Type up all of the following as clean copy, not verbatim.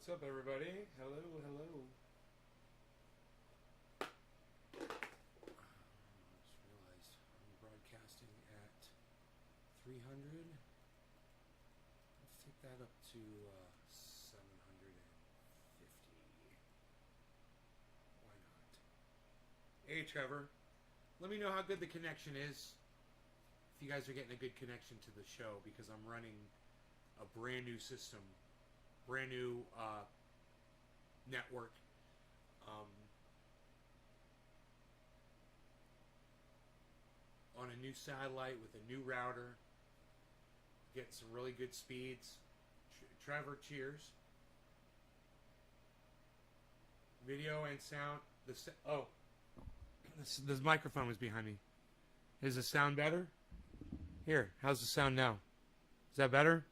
What's up, everybody? Hello, hello. Just realized I'm broadcasting at 300. Let's take that up to 750. Why not? Hey, Trevor. Let me know how good the connection is. If you guys are getting a good connection to the show, because I'm running a brand new system. Brand new network. On a new satellite with a new router. Getting some really good speeds. Trevor, cheers. Video and sound. This microphone was behind me. Is the sound better? Here, how's the sound now? Is that better?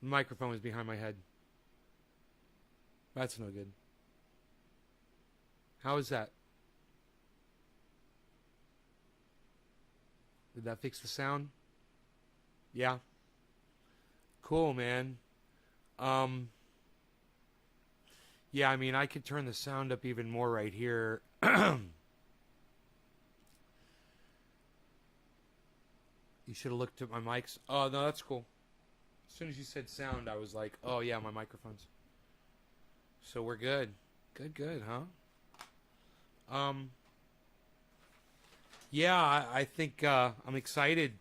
The microphone was behind my head. That's no good. How is that? Did that fix the sound? Yeah. Cool, man. Yeah, I mean, I could turn the sound up even more right here. You should have looked at my mics. Oh, no, that's cool. As soon as you said sound, I was like, oh, yeah, my microphones. So we're good. Good, huh? Yeah, I think I'm excited.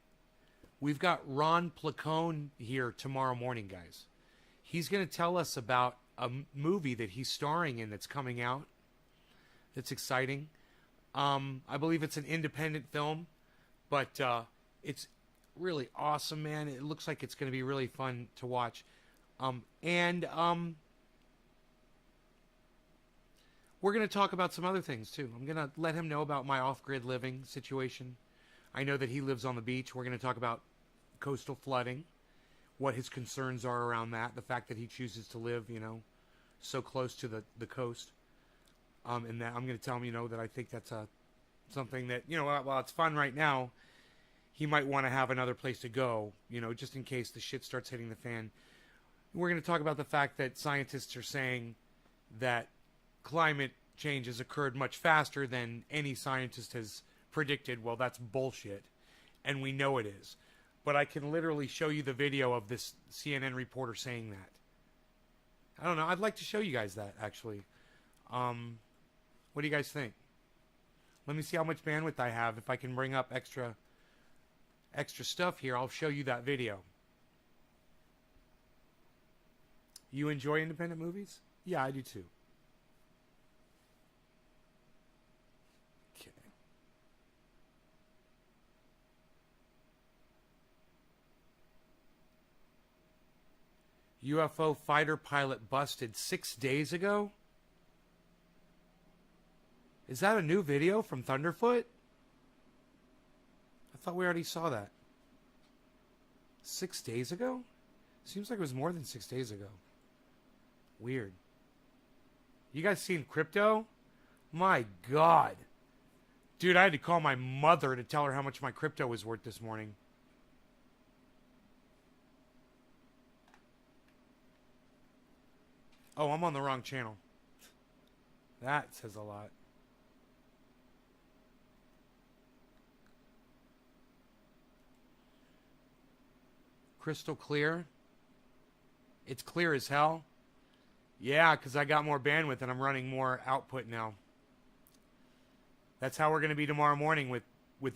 We've got Ron Placone here tomorrow morning, guys. He's going to tell us about a movie that he's starring in that's coming out. That's exciting. I believe it's an independent film, but it's really awesome, man. It looks like it's going to be really fun to watch. We're going to talk about some other things, too. I'm going to let him know about my off-grid living situation. I know that he lives on the beach. We're going to talk about coastal flooding, what his concerns are around that, the fact that he chooses to live, so close to the coast. And that I'm going to tell him, that I think that's something that, while it's fun right now, he might want to have another place to go, just in case the shit starts hitting the fan. We're going to talk about the fact that scientists are saying that climate change has occurred much faster than any scientist has predicted. Well, that's bullshit, and we know it is. But I can literally show you the video of this CNN reporter saying that. I don't know. I'd like to show you guys that, actually. What do you guys think? Let me see how much bandwidth I have. If I can bring up extra stuff here, I'll show you that video. You enjoy independent movies? Yeah, I do too. Okay. UFO fighter pilot busted 6 days ago? Is that a new video from Thunderfoot? I thought we already saw that. 6 days ago? Seems like it was more than 6 days ago. Weird. You guys seen crypto? My God. Dude, I had to call my mother to tell her how much my crypto was worth this morning. Oh, I'm on the wrong channel. That says a lot. Crystal clear. It's clear as hell. Yeah, because I got more bandwidth and I'm running more output now. That's how we're going to be tomorrow morning with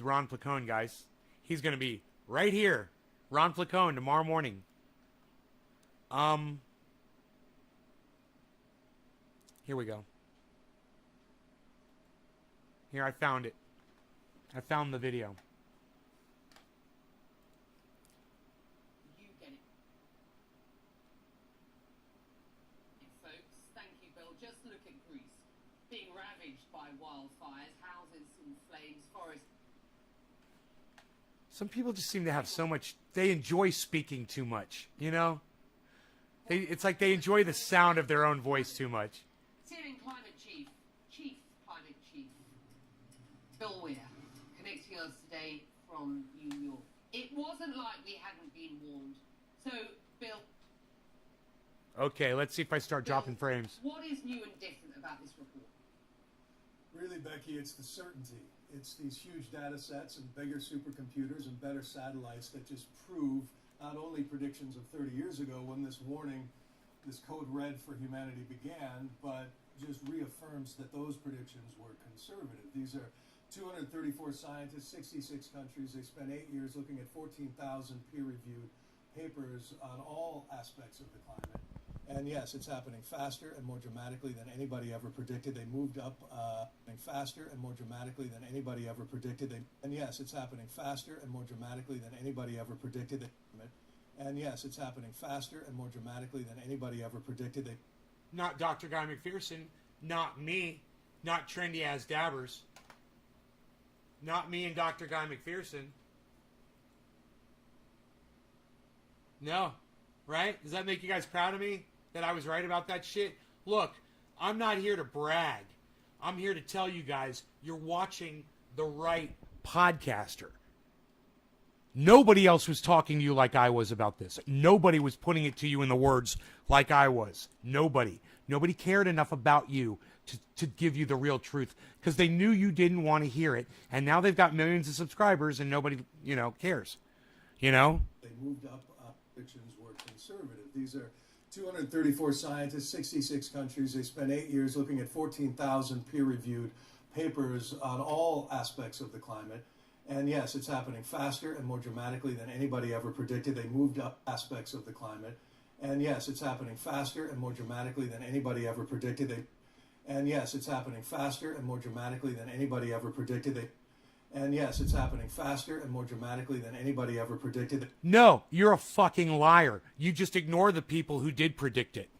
Ron Placone, guys. He's going to be right here. Ron Placone tomorrow morning. Here we go. Here, I found it. I found the video. Some people just seem to have so much. They enjoy speaking too much, It's like they enjoy the sound of their own voice too much. Syrian Climate Chief Climate Chief, Bill Weir, connecting us today from New York. It wasn't like we hadn't been warned. So, Bill, Okay, let's see if I start dropping frames. What is new and different about this report? Really, Becky, it's the certainty. It's these huge data sets and bigger supercomputers and better satellites that just prove not only predictions of 30 years ago when this warning, this code red for humanity began, but just reaffirms that those predictions were conservative. These are 234 scientists, 66 countries. They spent 8 years looking at 14,000 peer-reviewed papers on all aspects of the climate. And yes, it's happening faster and more dramatically than anybody ever predicted. They moved up faster and more dramatically than anybody ever predicted. And yes, it's happening faster and more dramatically than anybody ever predicted. And yes, it's happening faster and more dramatically than anybody ever predicted. Not Dr. Guy McPherson, not me, not trendy as dabbers, not me and Dr. Guy McPherson. No, right? Does that make you guys proud of me that I was right about that shit? Look, I'm not here to brag. I'm here to tell you guys you're watching the right podcaster. Nobody else was talking to you like I was about this. Nobody was putting it to you in the words like I was. Nobody. Nobody cared enough about you to give you the real truth because they knew you didn't want to hear it. And now they've got millions of subscribers and nobody, cares. They moved up. Predictions were conservative. These are 234 scientists, 66 countries. They spent 8 years looking at 14,000 peer-reviewed papers on all aspects of the climate. And yes, it's happening faster and more dramatically than anybody ever predicted. They moved up aspects of the climate. And yes, it's happening faster and more dramatically than anybody ever predicted. And yes, it's happening faster and more dramatically than anybody ever predicted. And yes, it's happening faster and more dramatically than anybody ever predicted. No, you're a fucking liar. You just ignore the people who did predict it.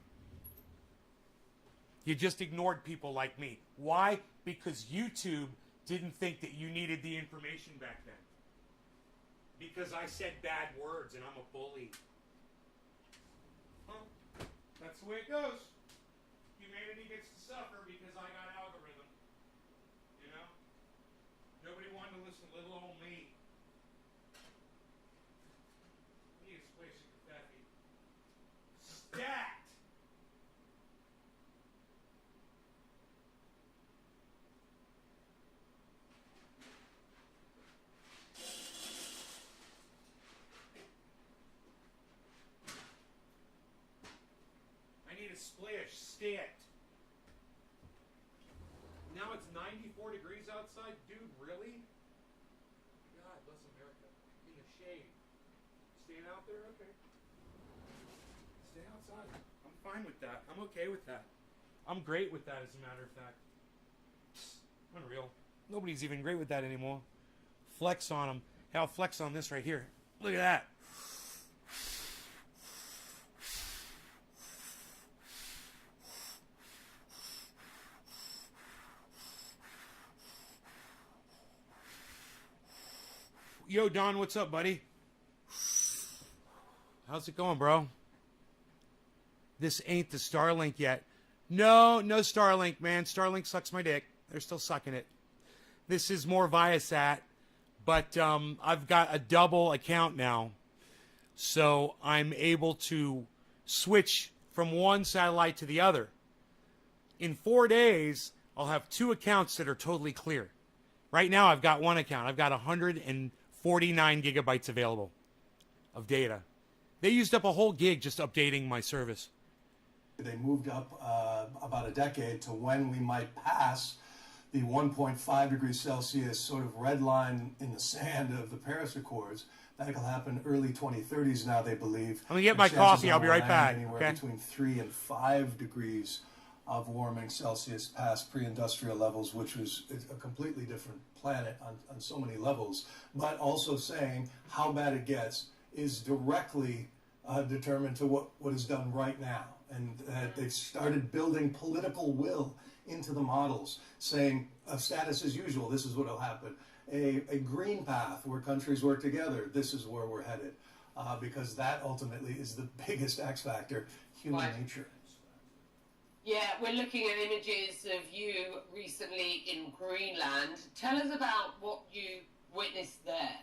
You just ignored people like me. Why? Because YouTube didn't think that you needed the information back then. Because I said bad words and I'm a bully. Huh? That's the way it goes. Humanity gets to suffer because I got algorithm. Nobody wanted to listen to little old me. I need a splash of confetti. Stat! I need a splash. Stat. Now it's 94 degrees outside. Dude, really? God bless America. In the shade. Staying out there? Okay. Stay outside. I'm fine with that. I'm okay with that. I'm great with that, as a matter of fact. Unreal. Nobody's even great with that anymore. Flex on them. Hey, I'll flex on this right here. Look at that. Yo, Don, what's up, buddy? How's it going, bro? This ain't the Starlink yet. No Starlink, man. Starlink sucks my dick. They're still sucking it. This is more Viasat, but I've got a double account now. So I'm able to switch from one satellite to the other. In 4 days, I'll have 2 accounts that are totally clear. Right now, I've got 1 account. I've got 149 gigabytes available of data. They used up a whole gig just updating my service. They moved up about a decade to when we might pass the 1.5 degrees Celsius sort of red line in the sand of the Paris Accords. That'll happen early 2030s now, they believe. I'm going to get my coffee. I'll be right back. Anywhere okay? between 3 and 5 degrees of warming Celsius past pre-industrial levels, which was a completely different planet on so many levels. But also saying how bad it gets is directly determined to what is done right now. And they've started building political will into the models, saying status as usual, this is what will happen. A green path where countries work together, this is where we're headed. Because that ultimately is the biggest X factor, human nature. Yeah, we're looking at images of you recently in Greenland. Tell us about what you witnessed there.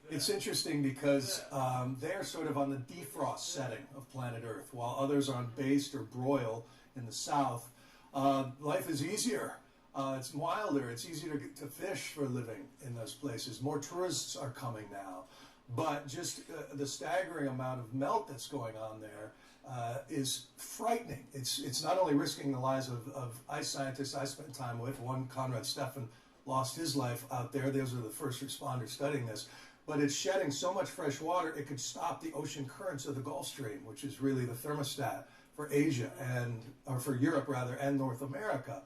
It's interesting because they're sort of on the defrost setting of planet Earth, while others are on based or broil in the south. Life is easier. It's milder. It's easier to fish for a living in those places. More tourists are coming now. But just the staggering amount of melt that's going on there is frightening. It's not only risking the lives of ice scientists I spent time with. One, Conrad Steffen, lost his life out there. Those are the first responders studying this. But it's shedding so much fresh water, it could stop the ocean currents of the Gulf Stream, which is really the thermostat for Asia or for Europe rather, and North America.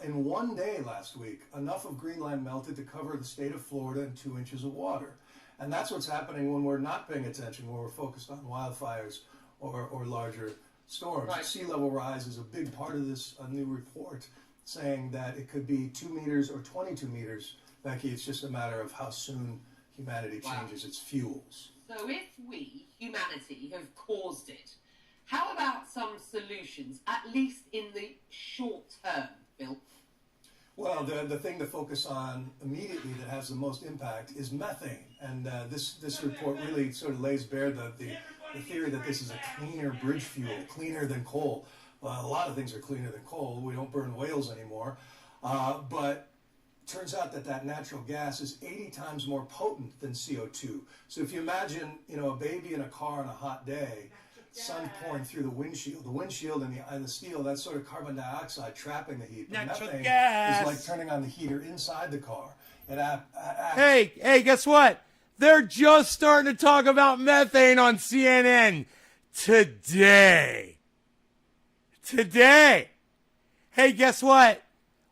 In one day last week, enough of Greenland melted to cover the state of Florida in 2 inches of water. And that's what's happening when we're not paying attention, when we're focused on wildfires or larger storms. Right. Sea level rise is a big part of this new report, saying that it could be 2 meters or 22 meters. Becky, it's just a matter of how soon humanity changes its fuels. So if we, humanity, have caused it, how about some solutions, at least in the short term, Bill? Well, the thing to focus on immediately that has the most impact is methane. And this report really sort of lays bare the theory that this is a cleaner bridge fuel, cleaner than coal. Well, a lot of things are cleaner than coal. We don't burn whales anymore. But turns out that natural gas is 80 times more potent than CO2. So if you imagine, a baby in a car on a hot day, sun pouring through the windshield and the steel, that's sort of carbon dioxide trapping the heat. And Natural methane gas is like turning on the heater inside the car. It acts. Hey, guess what? They're just starting to talk about methane on CNN today. Hey, guess what?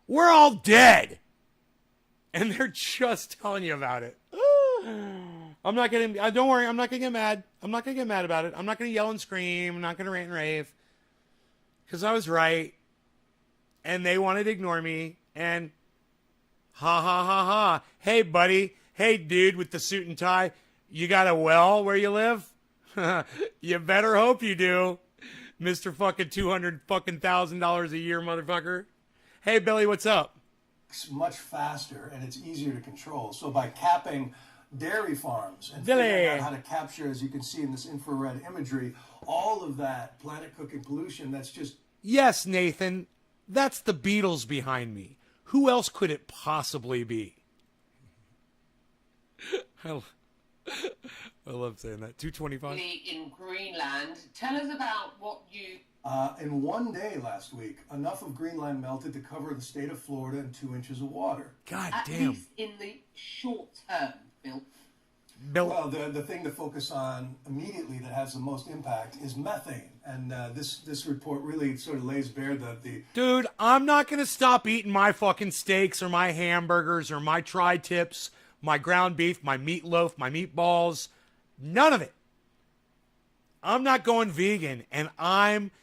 We're all dead. And they're just telling you about it. I'm not going to, don't worry, I'm not going to get mad. I'm not going to get mad about it. I'm not going to yell and scream. I'm not going to rant and rave. Because I was right. And they wanted to ignore me. And ha ha ha ha. Hey, buddy. Hey, dude with the suit and tie. You got a well where you live? You better hope you do. Mr. fucking $200,000 a year, motherfucker. Hey, Billy, what's up? Much faster and it's easier to control. So by capping dairy farms and Billy, figuring out how to capture, as you can see in this infrared imagery, all of that planet cooking pollution, that's just... Yes, Nathan, that's the Beatles behind me. Who else could it possibly be? I love saying that. 225. In Greenland, tell us about what you... In one day last week, enough of Greenland melted to cover the state of Florida in 2 inches of water. God at damn. least in the short term, Bill. Well, the thing to focus on immediately that has the most impact is methane. And this report really sort of lays bare the... Dude, I'm not going to stop eating my fucking steaks or my hamburgers or my tri-tips, my ground beef, my meatloaf, my meatballs. None of it. I'm not going vegan. And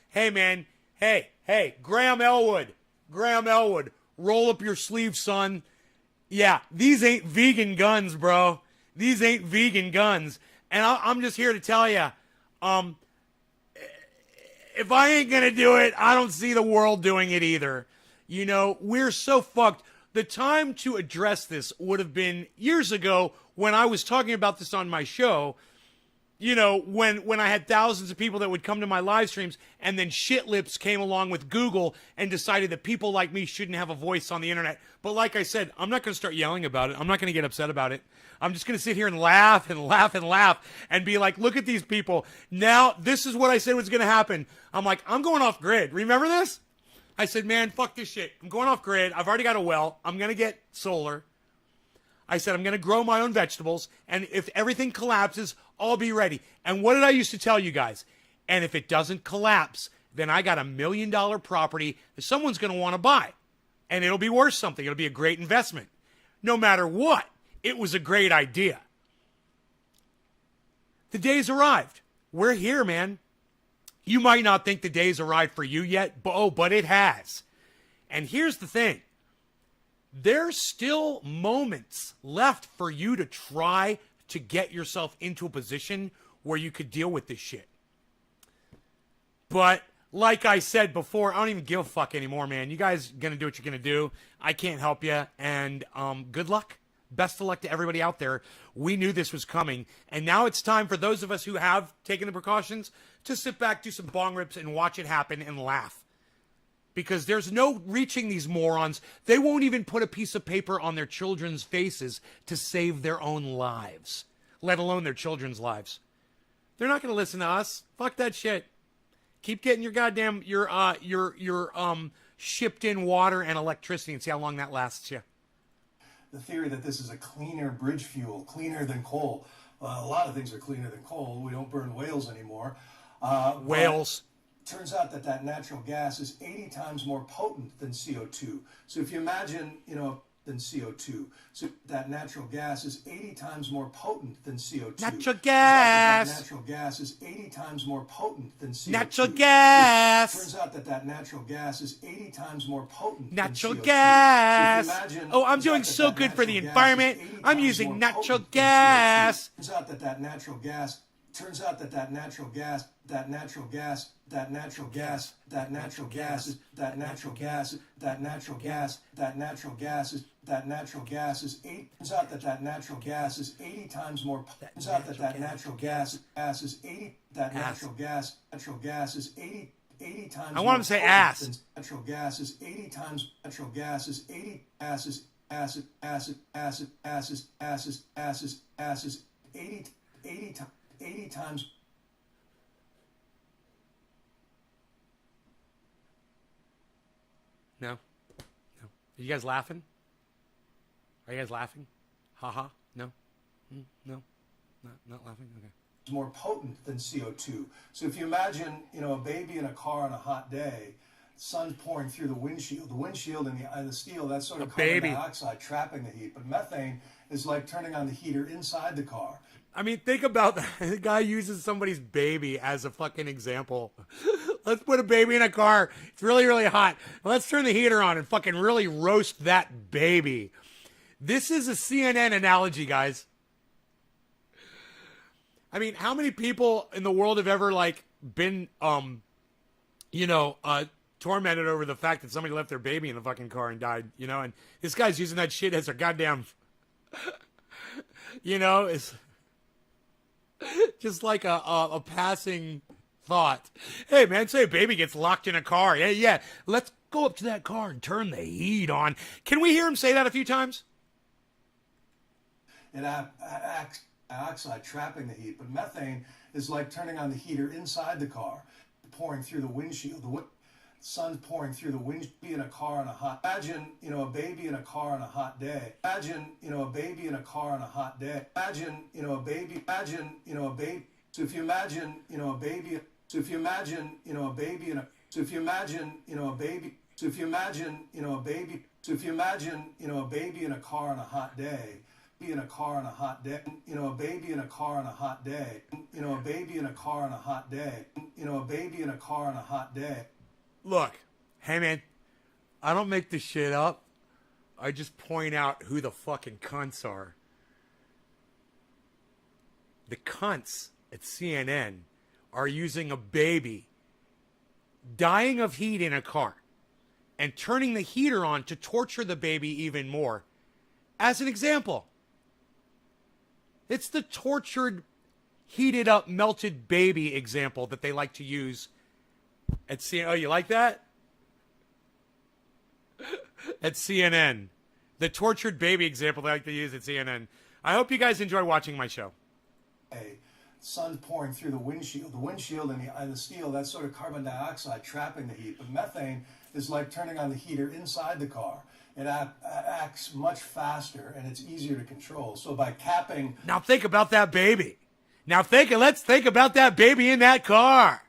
hey, man. Hey, Graham Elwood, roll up your sleeves, son. Yeah, these ain't vegan guns, bro. These ain't vegan guns. And I'm just here to tell you, if I ain't going to do it, I don't see the world doing it either. We're so fucked. The time to address this would have been years ago when I was talking about this on my show. When I had thousands of people that would come to my live streams, and then shit lips came along with Google and decided that people like me shouldn't have a voice on the internet. But like I said, I'm not going to start yelling about it. I'm not going to get upset about it. I'm just going to sit here and laugh and be like, look at these people. Now, this is what I said was going to happen. I'm like, I'm going off grid. Remember this? I said, man, fuck this shit. I'm going off grid. I've already got a well. I'm going to get solar. I said, I'm going to grow my own vegetables, and if everything collapses, I'll be ready. And what did I used to tell you guys? And if it doesn't collapse, then I got $1 million property that someone's going to want to buy. And it'll be worth something. It'll be a great investment. No matter what, it was a great idea. The day's arrived. We're here, man. You might not think the day's arrived for you yet, but it has. And here's the thing. There's still moments left for you to try to get yourself into a position where you could deal with this shit. But like I said before, I don't even give a fuck anymore, man. You guys gonna do what you're gonna do. I can't help you, and good luck. Best of luck to everybody out there. We knew this was coming. And now it's time for those of us who have taken the precautions to sit back, do some bong rips, and watch it happen and laugh. Because there's no reaching these morons. They won't even put a piece of paper on their children's faces to save their own lives, let alone their children's lives. They're not going to listen to us. Fuck that shit. Keep getting your goddamn, your shipped in water and electricity and see how long that lasts you. The theory that this is a cleaner bridge fuel, cleaner than coal. A lot of things are cleaner than coal. We don't burn whales anymore. Whales. Turns out that natural gas is 80 times more potent than CO2. So if you imagine, than CO2. So that natural gas is 80 times more potent than CO2. Natural gas. That natural gas is 80 times more potent than CO2. Natural gas. Turns out that natural gas is 80 times more potent natural than CO2. gas. So if you imagine, oh, I'm doing so good for the environment. I'm using natural gas. Turns out that natural gas. Turns out that natural gas. That natural gas. That natural gas. That natural gas. That natural gas. That natural gas. That natural gas is. That natural gas is 8. Turns out that natural gas is 80 times more. Turns out that natural gas is 80. That natural gas is 80 times. I want him to say ass. Natural gas is 80 times. Natural gas is 80. Acid. 80 times. No. Are you guys laughing? Are you guys laughing? Ha. No? No? Not laughing? Okay. More potent than CO2. So if you imagine, a baby in a car on a hot day, sun's pouring through the windshield. The windshield and the steel, that's sort of carbon dioxide trapping the heat. But methane is like turning on the heater inside the car. I mean, think about that. The guy uses somebody's baby as a fucking example. Let's put a baby in a car. It's really, really hot. Let's turn the heater on and fucking really roast that baby. This is a CNN analogy, guys. I mean, how many people in the world have ever, been, tormented over the fact that somebody left their baby in the fucking car and died, And this guy's using that shit as a goddamn, it's just like a passing thought. Hey, man, say a baby gets locked in a car. Yeah. Let's go up to that car and turn the heat on. Can we hear him say that a few times? It acts dioxide trapping the heat, but methane is like turning on the heater inside the car, pouring through the windshield. The sun's pouring through the windshield in a car on a hot. Imagine, a baby in a car on a hot day. Imagine, a baby in a car on a hot day. Imagine, a baby. Imagine, a baby. So if you imagine, a baby. So if you imagine, a baby in a. So if you imagine, a baby. So if you imagine, a baby. So if you imagine, a baby in a car on a hot day. In a car on a hot day, a baby in a car on a hot day, a baby in a car on a hot day, a baby in a car on a hot day. Look, hey man, I don't make this shit up. I just point out who the fucking cunts are. The cunts at CNN are using a baby dying of heat in a car and turning the heater on to torture the baby even more as an example. It's the tortured, heated up, melted baby example that they like to use at CNN. Oh, you like that? At CNN. The tortured baby example they like to use at CNN. I hope you guys enjoy watching my show. Sun's pouring through the windshield. The windshield and the steel, that's sort of carbon dioxide trapping the heat. But methane is like turning on the heater inside the car. It acts much faster and it's easier to control. So by capping... Now think about that baby. Let's think about that baby in that car.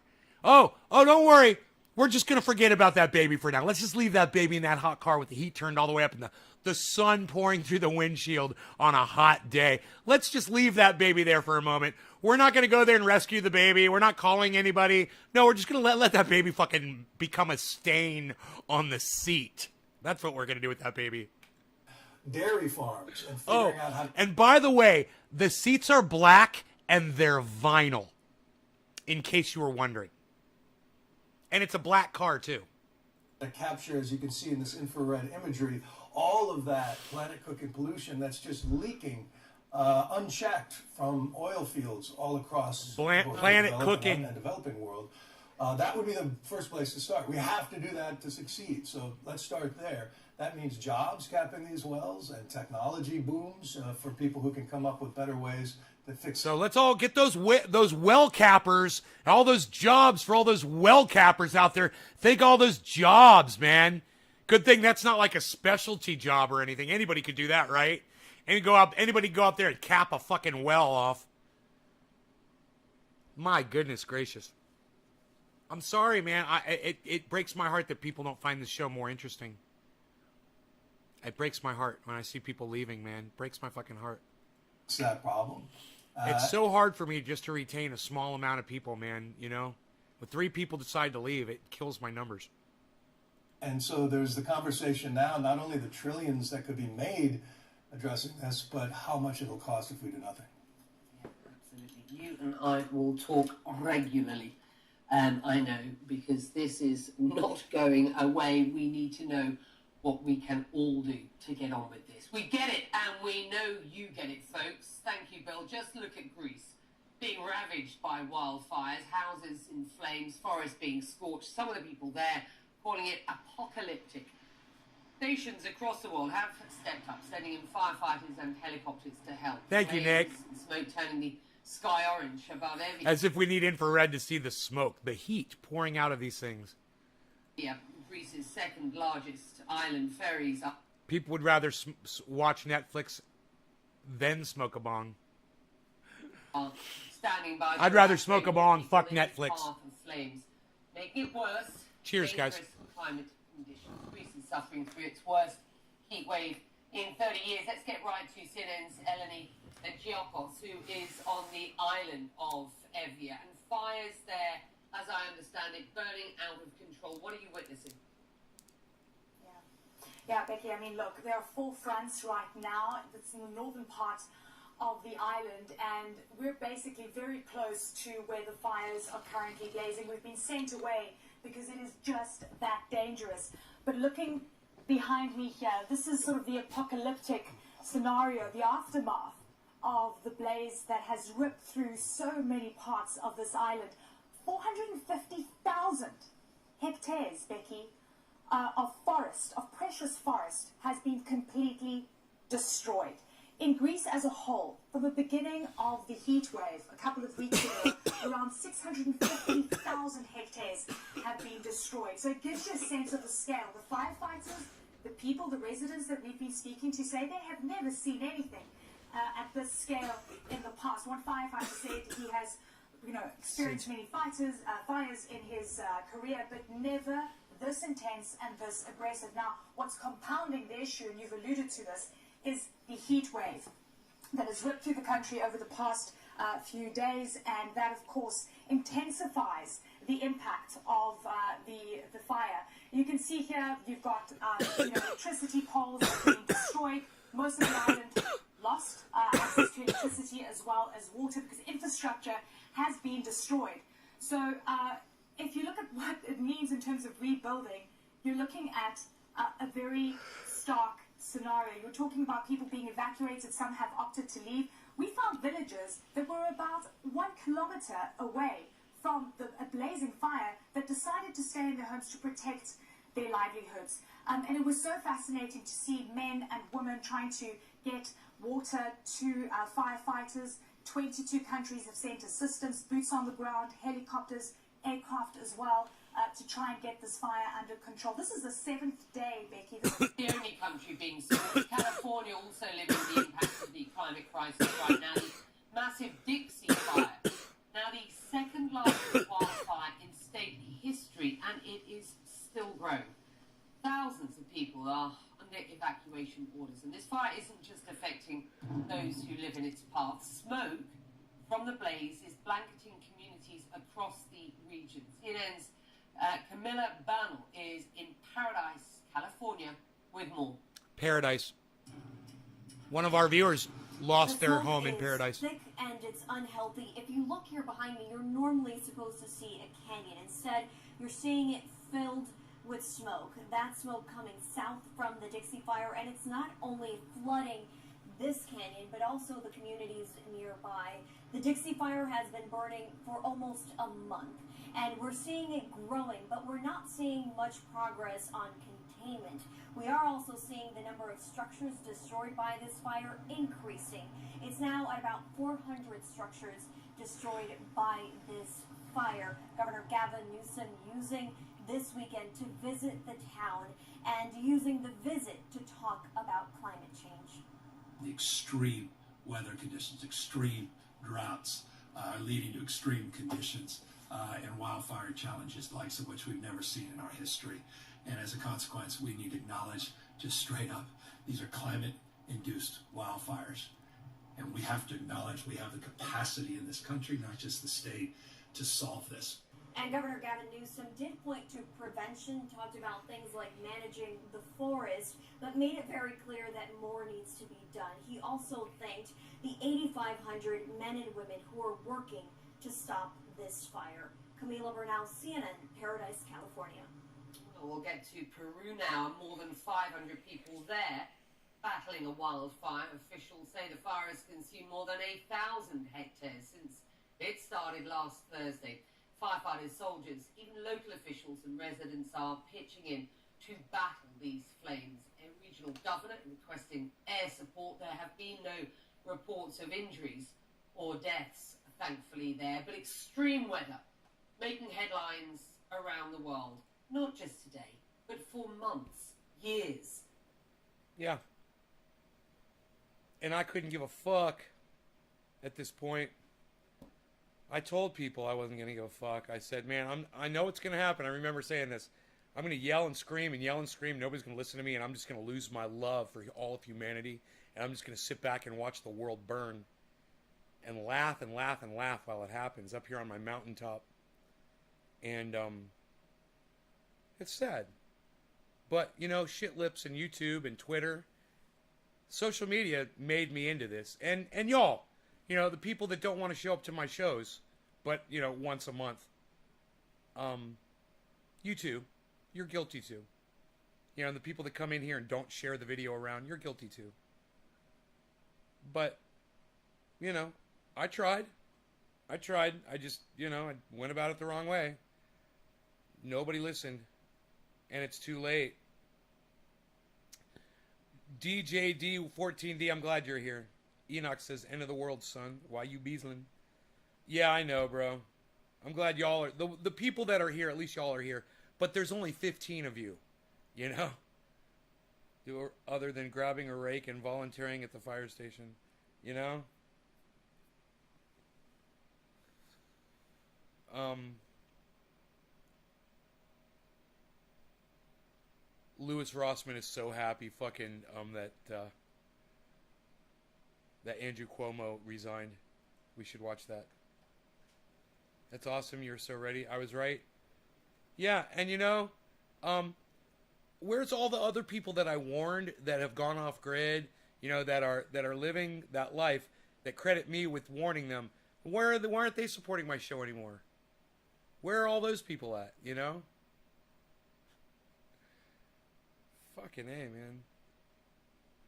Oh, don't worry. We're just going to forget about that baby for now. Let's just leave that baby in that hot car with the heat turned all the way up and the sun pouring through the windshield on a hot day. Let's just leave that baby there for a moment. We're not going to go there and rescue the baby. We're not calling anybody. No, we're just going to let that baby fucking become a stain on the seat. That's what we're going to do with that baby. Dairy farms. And figuring out how to... And by the way, the seats are black and they're vinyl, in case you were wondering. And it's a black car, too. To capture, as you can see in this infrared imagery, all of that planet-cooking pollution that's just leaking unchecked from oil fields all across both the planet developed cooking and developing world. That would be the first place to start. We have to do that to succeed. So let's start there. That means jobs capping these wells and technology booms for people who can come up with better ways to fix. So let's all get those well cappers, all those jobs for all those well cappers out there. Think all those jobs, man. Good thing that's not like a specialty job or anything. Anybody could do that, right? Anybody can go out there and cap a fucking well off. My goodness gracious. I'm sorry, man. It breaks my heart that people don't find this show more interesting. It breaks my heart when I see people leaving, man. It breaks my fucking heart. It's that problem. It's so hard for me just to retain a small amount of people, man, you know? When 3 people decide to leave, it kills my numbers. And so there's the conversation now, not only the trillions that could be made addressing this, but how much it'll cost if we do nothing. Yeah, absolutely. You and I will talk regularly. I know, because this is not going away. We need to know what we can all do to get on with this. We get it, and we know you get it, folks. Thank you, Bill. Just look at Greece, being ravaged by wildfires, houses in flames, forests being scorched. Some of the people there calling it apocalyptic. Nations across the world have stepped up, sending in firefighters and helicopters to help. Thank you, Nick. Smoke turning the sky orange above everything. As if we need infrared to see the smoke, the heat pouring out of these things. Yeah, Greece's second largest island, ferries up. People would rather watch Netflix than smoke a bong. Standing by. I'd rather smoke a bong, fuck Netflix. Flames, making it worse. Cheers, guys. Climate conditions. Greece is suffering through its worst heat wave in 30 years. Let's get right to CNN's Eleni Giokos, who is on the island of Evia, and fires there, as I understand it, burning out of control. What are you witnessing? Yeah, Becky, I mean, look, there are 4 fronts right now. It's in the northern part of the island, and we're basically very close to where the fires are currently blazing. We've been sent away because it is just that dangerous. But looking behind me here, this is sort of the apocalyptic scenario, the aftermath of the blaze that has ripped through so many parts of this island. 450,000 hectares, Becky, of forest, of precious forest, has been completely destroyed. In Greece as a whole, from the beginning of the heat wave a couple of weeks ago, around 650,000 hectares have been destroyed. So it gives you a sense of the scale. The firefighters, the people, the residents that we've been speaking to say they have never seen anything at this scale in the past. One firefighter said he has, experienced many fires in his career, but never this intense and this aggressive. Now, what's compounding the issue, and you've alluded to this, is the heat wave that has ripped through the country over the past few days, and that, of course, intensifies the impact of the fire. You can see here you've got electricity poles that are being destroyed. Most of the island lost access to electricity as well as water because infrastructure has been destroyed. So if you look at what it means in terms of rebuilding, you're looking at a very stark scenario. You're talking about people being evacuated. Some have opted to leave. We found villagers that were about 1 kilometer away from a blazing fire that decided to stay in their homes to protect their livelihoods. And it was so fascinating to see men and women trying to get water to firefighters. 22 countries have sent assistance, boots on the ground, helicopters, aircraft as well, to try and get this fire under control. This is the 7th day, Becky. This is the only country being scorched. California also living the impact of the climate crisis right now. The massive Dixie fire, now the second largest wildfire in state history, and it is still growing. Thousands of people are under evacuation orders, and this fire isn't just affecting those who live in its path. Smoke from the blaze is blanketing communities across the region. CNN's Camilla Bernal is in Paradise, California, with more. Paradise. One of our viewers lost their home in Paradise. Thick and it's unhealthy. If you look here behind me, you're normally supposed to see a canyon. Instead, you're seeing it filled with smoke. That smoke coming south from the Dixie Fire, and it's not only flooding this canyon, but also the communities nearby. The Dixie Fire has been burning for almost a month, and we're seeing it growing, but we're not seeing much progress on containment. We are also seeing the number of structures destroyed by this fire increasing. It's now at about 400 structures destroyed by this fire. Governor Gavin Newsom using this weekend to visit the town and using the visit to talk about climate change. The extreme weather conditions, extreme droughts are leading to extreme conditions and wildfire challenges likes of which we've never seen in our history. And as a consequence, we need to acknowledge just straight up, these are climate-induced wildfires. And we have to acknowledge we have the capacity in this country, not just the state, to solve this. And Governor Gavin Newsom did point to prevention, talked about things like managing the forest, but made it very clear that more needs to be done. He also thanked the 8,500 men and women who are working to stop this fire. Camila Bernal, CNN, Paradise, California. We'll get to Peru now. More than 500 people there battling a wildfire. Officials say the fire has consumed more than 8,000 hectares since it started last Thursday. Firefighters, soldiers, even local officials and residents are pitching in to battle these flames. A regional governor requesting air support. There have been no reports of injuries or deaths, thankfully, there, but extreme weather making headlines around the world, not just today, but for months, years. Yeah. And I couldn't give a fuck at this point. I told people I wasn't going to give a fuck. I said, man, I know it's going to happen. I remember saying this. I'm going to yell and scream and yell and scream. Nobody's going to listen to me, and I'm just going to lose my love for all of humanity. And I'm just going to sit back and watch the world burn and laugh and laugh and laugh while it happens up here on my mountaintop. And it's sad. But, you know, shit lips and YouTube and Twitter, social media made me into this. And y'all, you know, the people that don't want to show up to my shows, but, you know, once a month, you too, you're guilty too. You know, the people that come in here and don't share the video around, you're guilty too. But, you know, I tried. I just, you know, I went about it the wrong way. Nobody listened. And it's too late. DJD14D, I'm glad you're here. Enoch says, end of the world, son. Why you beasling? Yeah, I know, bro. I'm glad y'all are... The people that are here, at least y'all are here. But there's only 15 of you. You know? Other than grabbing a rake and volunteering at the fire station. You know? Louis Rossman is so happy fucking that Andrew Cuomo resigned. We should watch that. That's awesome. You're so ready. I was right. Yeah, and you know, where's all the other people that I warned that have gone off grid, you know, that are living that life, that credit me with warning them? Why aren't they supporting my show anymore? Where are all those people at, you know? Fucking A, man.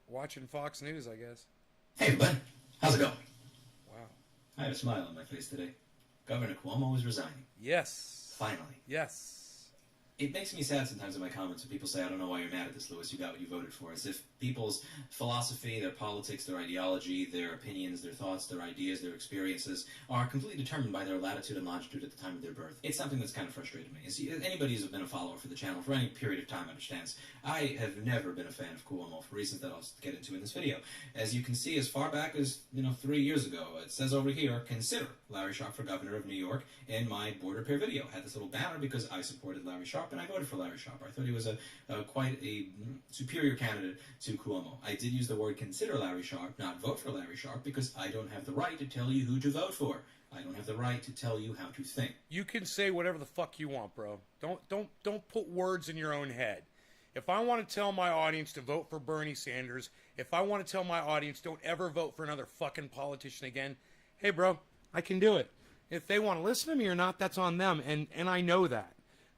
Watching Fox News, I guess. Hey, bud. How's it going? Wow. I have a smile on my face today. Governor Cuomo is resigning. Yes. Finally. Yes. It makes me sad sometimes in my comments when people say, I don't know why you're mad at this, Louis. You got what you voted for. As if people's philosophy, their politics, their ideology, their opinions, their thoughts, their ideas, their experiences are completely determined by their latitude and longitude at the time of their birth. It's something that's kind of frustrated me. See, anybody who's been a follower for the channel for any period of time understands. I have never been a fan of Cuomo for reasons that I'll get into in this video. As you can see, as far back as, 3 years ago, it says over here, consider Larry Sharpe for governor of New York in my border repair video. I had this little banner because I supported Larry Sharpe and I voted for Larry Sharpe. I thought he was quite a superior candidate to Cuomo. I did use the word consider Larry Sharpe, not vote for Larry Sharpe, because I don't have the right to tell you who to vote for. I don't have the right to tell you how to think. You can say whatever the fuck you want, bro. Don't put words in your own head. If I want to tell my audience to vote for Bernie Sanders, if I want to tell my audience don't ever vote for another fucking politician again, hey, bro, I can do it. If they want to listen to me or not, that's on them, and I know that.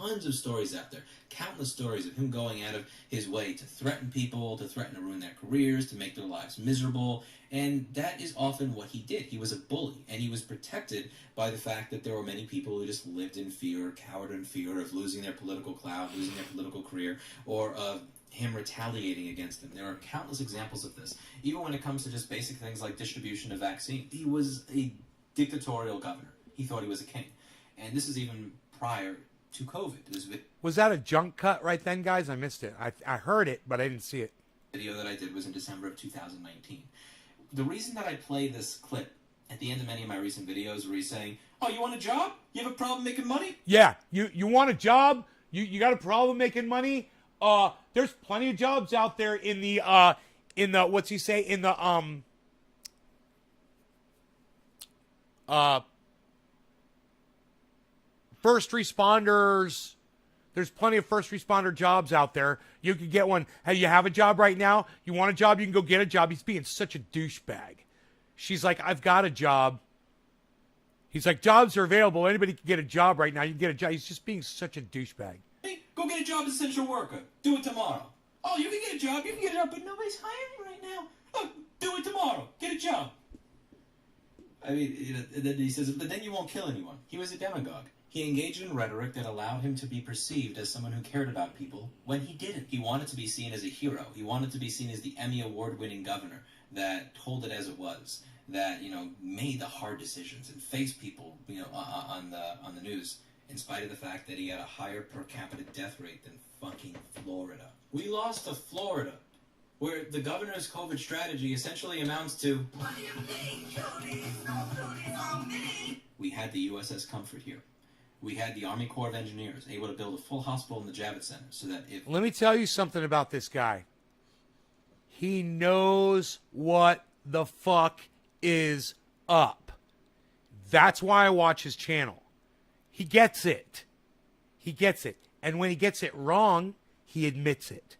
tons of stories out there, countless stories of him going out of his way to threaten people, to threaten to ruin their careers, to make their lives miserable. And that is often what he did. He was a bully, and he was protected by the fact that there were many people who just lived in fear, cowered in fear of losing their political clout, losing their political career, or of him retaliating against them. There are countless examples of this. Even when it comes to just basic things like distribution of vaccine. He was a dictatorial governor. He thought he was a king. And this is even prior to COVID. Was that a junk cut right then, guys? I missed it. I heard it, but I didn't see it. Video that I did was in December of 2019. The reason that I play this clip at the end of many of my recent videos where he's saying, oh, you want a job? You have a problem making money? Yeah, you want a job? You got a problem making money? There's plenty of jobs out there in the what's he say? In the first responders. There's plenty of first responder jobs out there. You could get one. Hey, you have a job right now? You want a job? You can go get a job. He's being such a douchebag. She's like, I've got a job. He's like, jobs are available. Anybody can get a job right now. You can get a job. He's just being such a douchebag. Hey, go get a job as essential worker. Do it tomorrow. Oh, you can get a job. You can get a job, but nobody's hiring right now. Oh, do it tomorrow. Get a job. I mean, and then he says, but then you won't kill anyone. He was a demagogue. He engaged in rhetoric that allowed him to be perceived as someone who cared about people when he didn't. He wanted to be seen as a hero. He wanted to be seen as the Emmy Award-winning governor that told it as it was, that, made the hard decisions and faced people, on the news, in spite of the fact that he had a higher per capita death rate than fucking Florida. We lost to Florida, where the governor's COVID strategy essentially amounts to, what do you mean, cuties? No cuties on me? We had the USS Comfort here. We had the Army Corps of Engineers able to build a full hospital in the Javits Center so that if... Let me tell you something about this guy. He knows what the fuck is up. That's why I watch his channel. He gets it. He gets it. And when he gets it wrong, he admits it.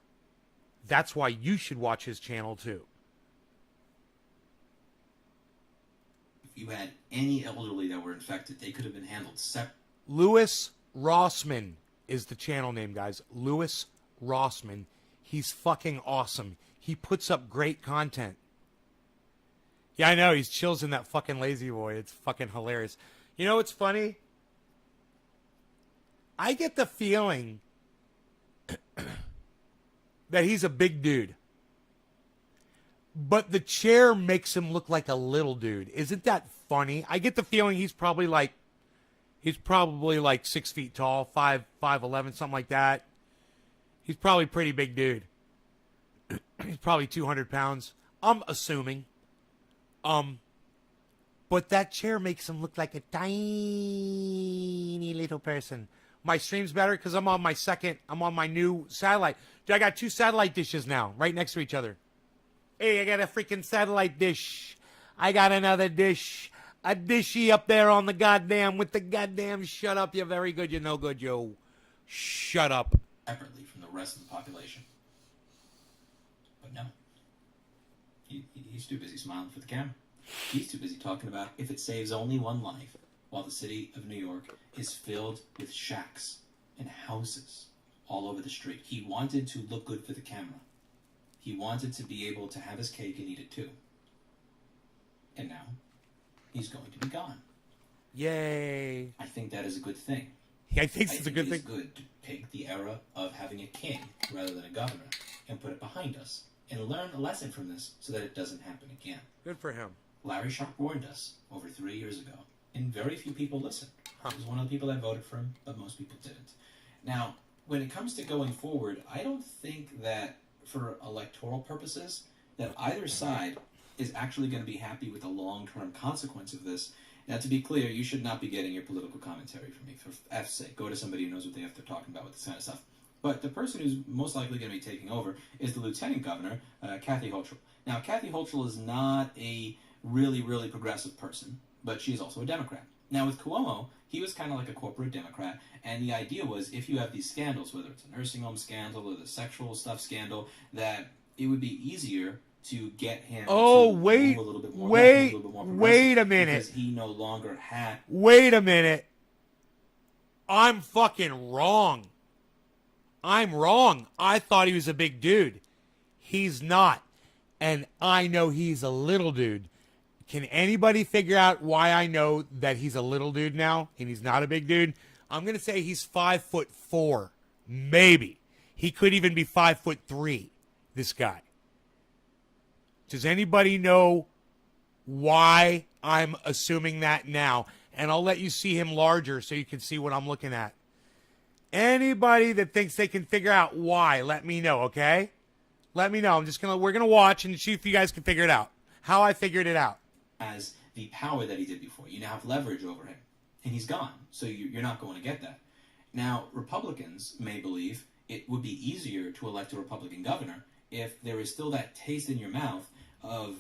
That's why you should watch his channel too. If you had any elderly that were infected, they could have been handled separately. Louis Rossman is the channel name, guys. Louis Rossman. He's fucking awesome. He puts up great content. Yeah, I know. He's chills in that fucking lazy boy. It's fucking hilarious. You know what's funny? I get the feeling that he's a big dude. But the chair makes him look like a little dude. Isn't that funny? I get the feeling he's probably like 6 feet tall, 5'11", something like that. He's probably a pretty big dude. He's probably 200 pounds. I'm assuming. But that chair makes him look like a tiny little person. My stream's better because I'm on my new satellite. Dude, I got 2 satellite dishes now, right next to each other. Hey, I got a freaking satellite dish. I got another dish. A dishy up there on the goddamn, with the goddamn, shut up, you're very good, you're no good, yo. Shut up. Separately from the rest of the population. But no. He's too busy smiling for the camera. He's too busy talking about if it saves only one life, while the city of New York is filled with shacks and houses all over the street. He wanted to look good for the camera. He wanted to be able to have his cake and eat it too. And now, he's going to be gone. Yay. I think that is a good thing. Yeah, I think it's a good thing. It's good to take the era of having a king rather than a governor and put it behind us and learn a lesson from this so that it doesn't happen again. Good for him. Larry Sharp warned us over 3 years ago, and very few people listened. He was one of the people that voted for him, but most people didn't. Now, when it comes to going forward, I don't think that for electoral purposes that either side is actually going to be happy with the long-term consequence of this. Now, to be clear, you should not be getting your political commentary from me. For F's sake, go to somebody who knows what they're talking about with this kind of stuff. But the person who's most likely going to be taking over is the Lieutenant Governor, Kathy Hochul. Now, Kathy Hochul is not a really, really progressive person, but she's also a Democrat. Now, with Cuomo, he was kind of like a corporate Democrat, and the idea was if you have these scandals, whether it's a nursing home scandal or the sexual stuff scandal, that it would be easier to get him to move a little bit more wait a minute. because he no longer had... Wait a minute. I'm fucking wrong. I'm wrong. I thought he was a big dude. He's not. And I know he's a little dude. Can anybody figure out why I know that he's a little dude now and he's not a big dude? I'm going to say he's 5'4". Maybe. He could even be 5'3", this guy. Does anybody know why I'm assuming that now? And I'll let you see him larger so you can see what I'm looking at. Anybody that thinks they can figure out why, let me know, okay? Let me know. We're gonna watch and see if you guys can figure it out. How I figured it out. As the power that he did before. You now have leverage over him. And he's gone. So you're not going to get that. Now, Republicans may believe it would be easier to elect a Republican governor if there is still that taste in your mouth of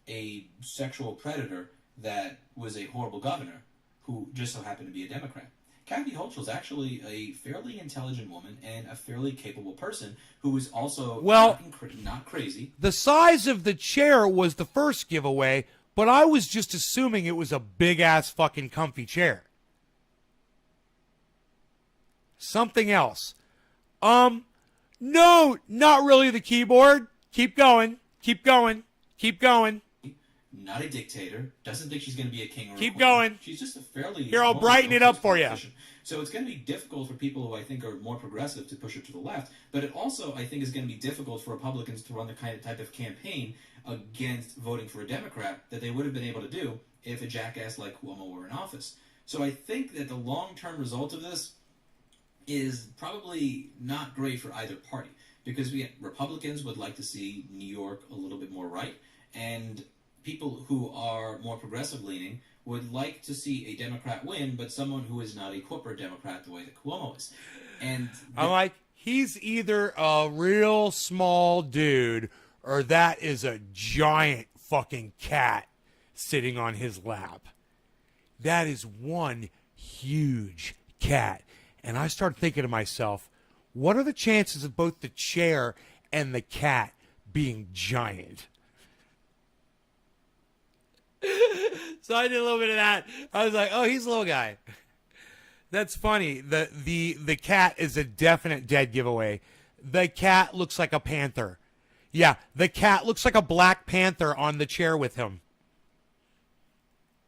a sexual predator that was a horrible governor who just so happened to be a Democrat. Kathy Hochul is actually a fairly intelligent woman and a fairly capable person who is also not crazy. The size of the chair was the first giveaway, but I was just assuming it was a big-ass fucking comfy chair. Something else. No, not really the keyboard. Keep going. Keep going. Keep going. Not a dictator. Doesn't think she's going to be a king or a Keep queen. going. She's just a fairly... Here, I'll brighten it up for you. So it's going to be difficult for people who I think are more progressive to push her to the left. But it also, I think, is going to be difficult for Republicans to run the type of campaign against voting for a Democrat that they would have been able to do if a jackass like Cuomo were in office. So I think that the long-term result of this is probably not great for either party. Because Republicans would like to see New York a little bit more right. And people who are more progressive-leaning would like to see a Democrat win, but someone who is not a corporate Democrat the way that Cuomo is. And I'm like, he's either a real small dude or that is a giant fucking cat sitting on his lap. That is one huge cat. And I started thinking to myself, what are the chances of both the chair and the cat being giant? So I did a little bit of that. I was like, oh, he's a little guy. That's funny. The cat is a definite dead giveaway. The cat looks like a panther. Yeah, the cat looks like a Black Panther on the chair with him.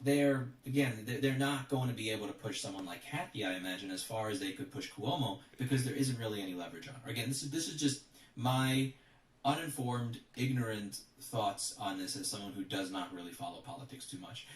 They're not going to be able to push someone like Kathy, I imagine, as far as they could push Cuomo, because there isn't really any leverage on her. Again, this is just my uninformed, ignorant thoughts on this as someone who does not really follow politics too much.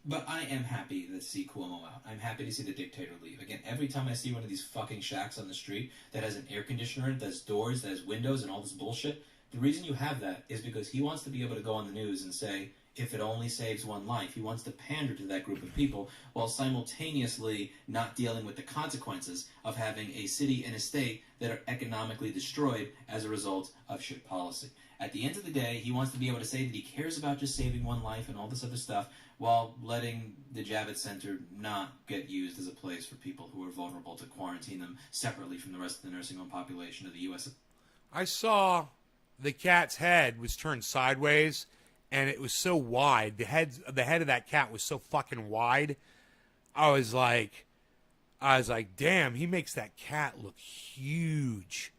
But I am happy to see Cuomo out. I'm happy to see the dictator leave. Again, every time I see one of these fucking shacks on the street that has an air conditioner in it, that has doors, that has windows, and all this bullshit, the reason you have that is because he wants to be able to go on the news and say, if it only saves one life. He wants to pander to that group of people while simultaneously not dealing with the consequences of having a city and a state that are economically destroyed as a result of shit policy. At the end of the day, he wants to be able to say that he cares about just saving one life and all this other stuff while letting the Javits Center not get used as a place for people who are vulnerable to quarantine them separately from the rest of the nursing home population of the U.S. I saw the cat's head was turned sideways, and it was so wide. The head of that cat was so fucking wide. I was like, damn, he makes that cat look huge.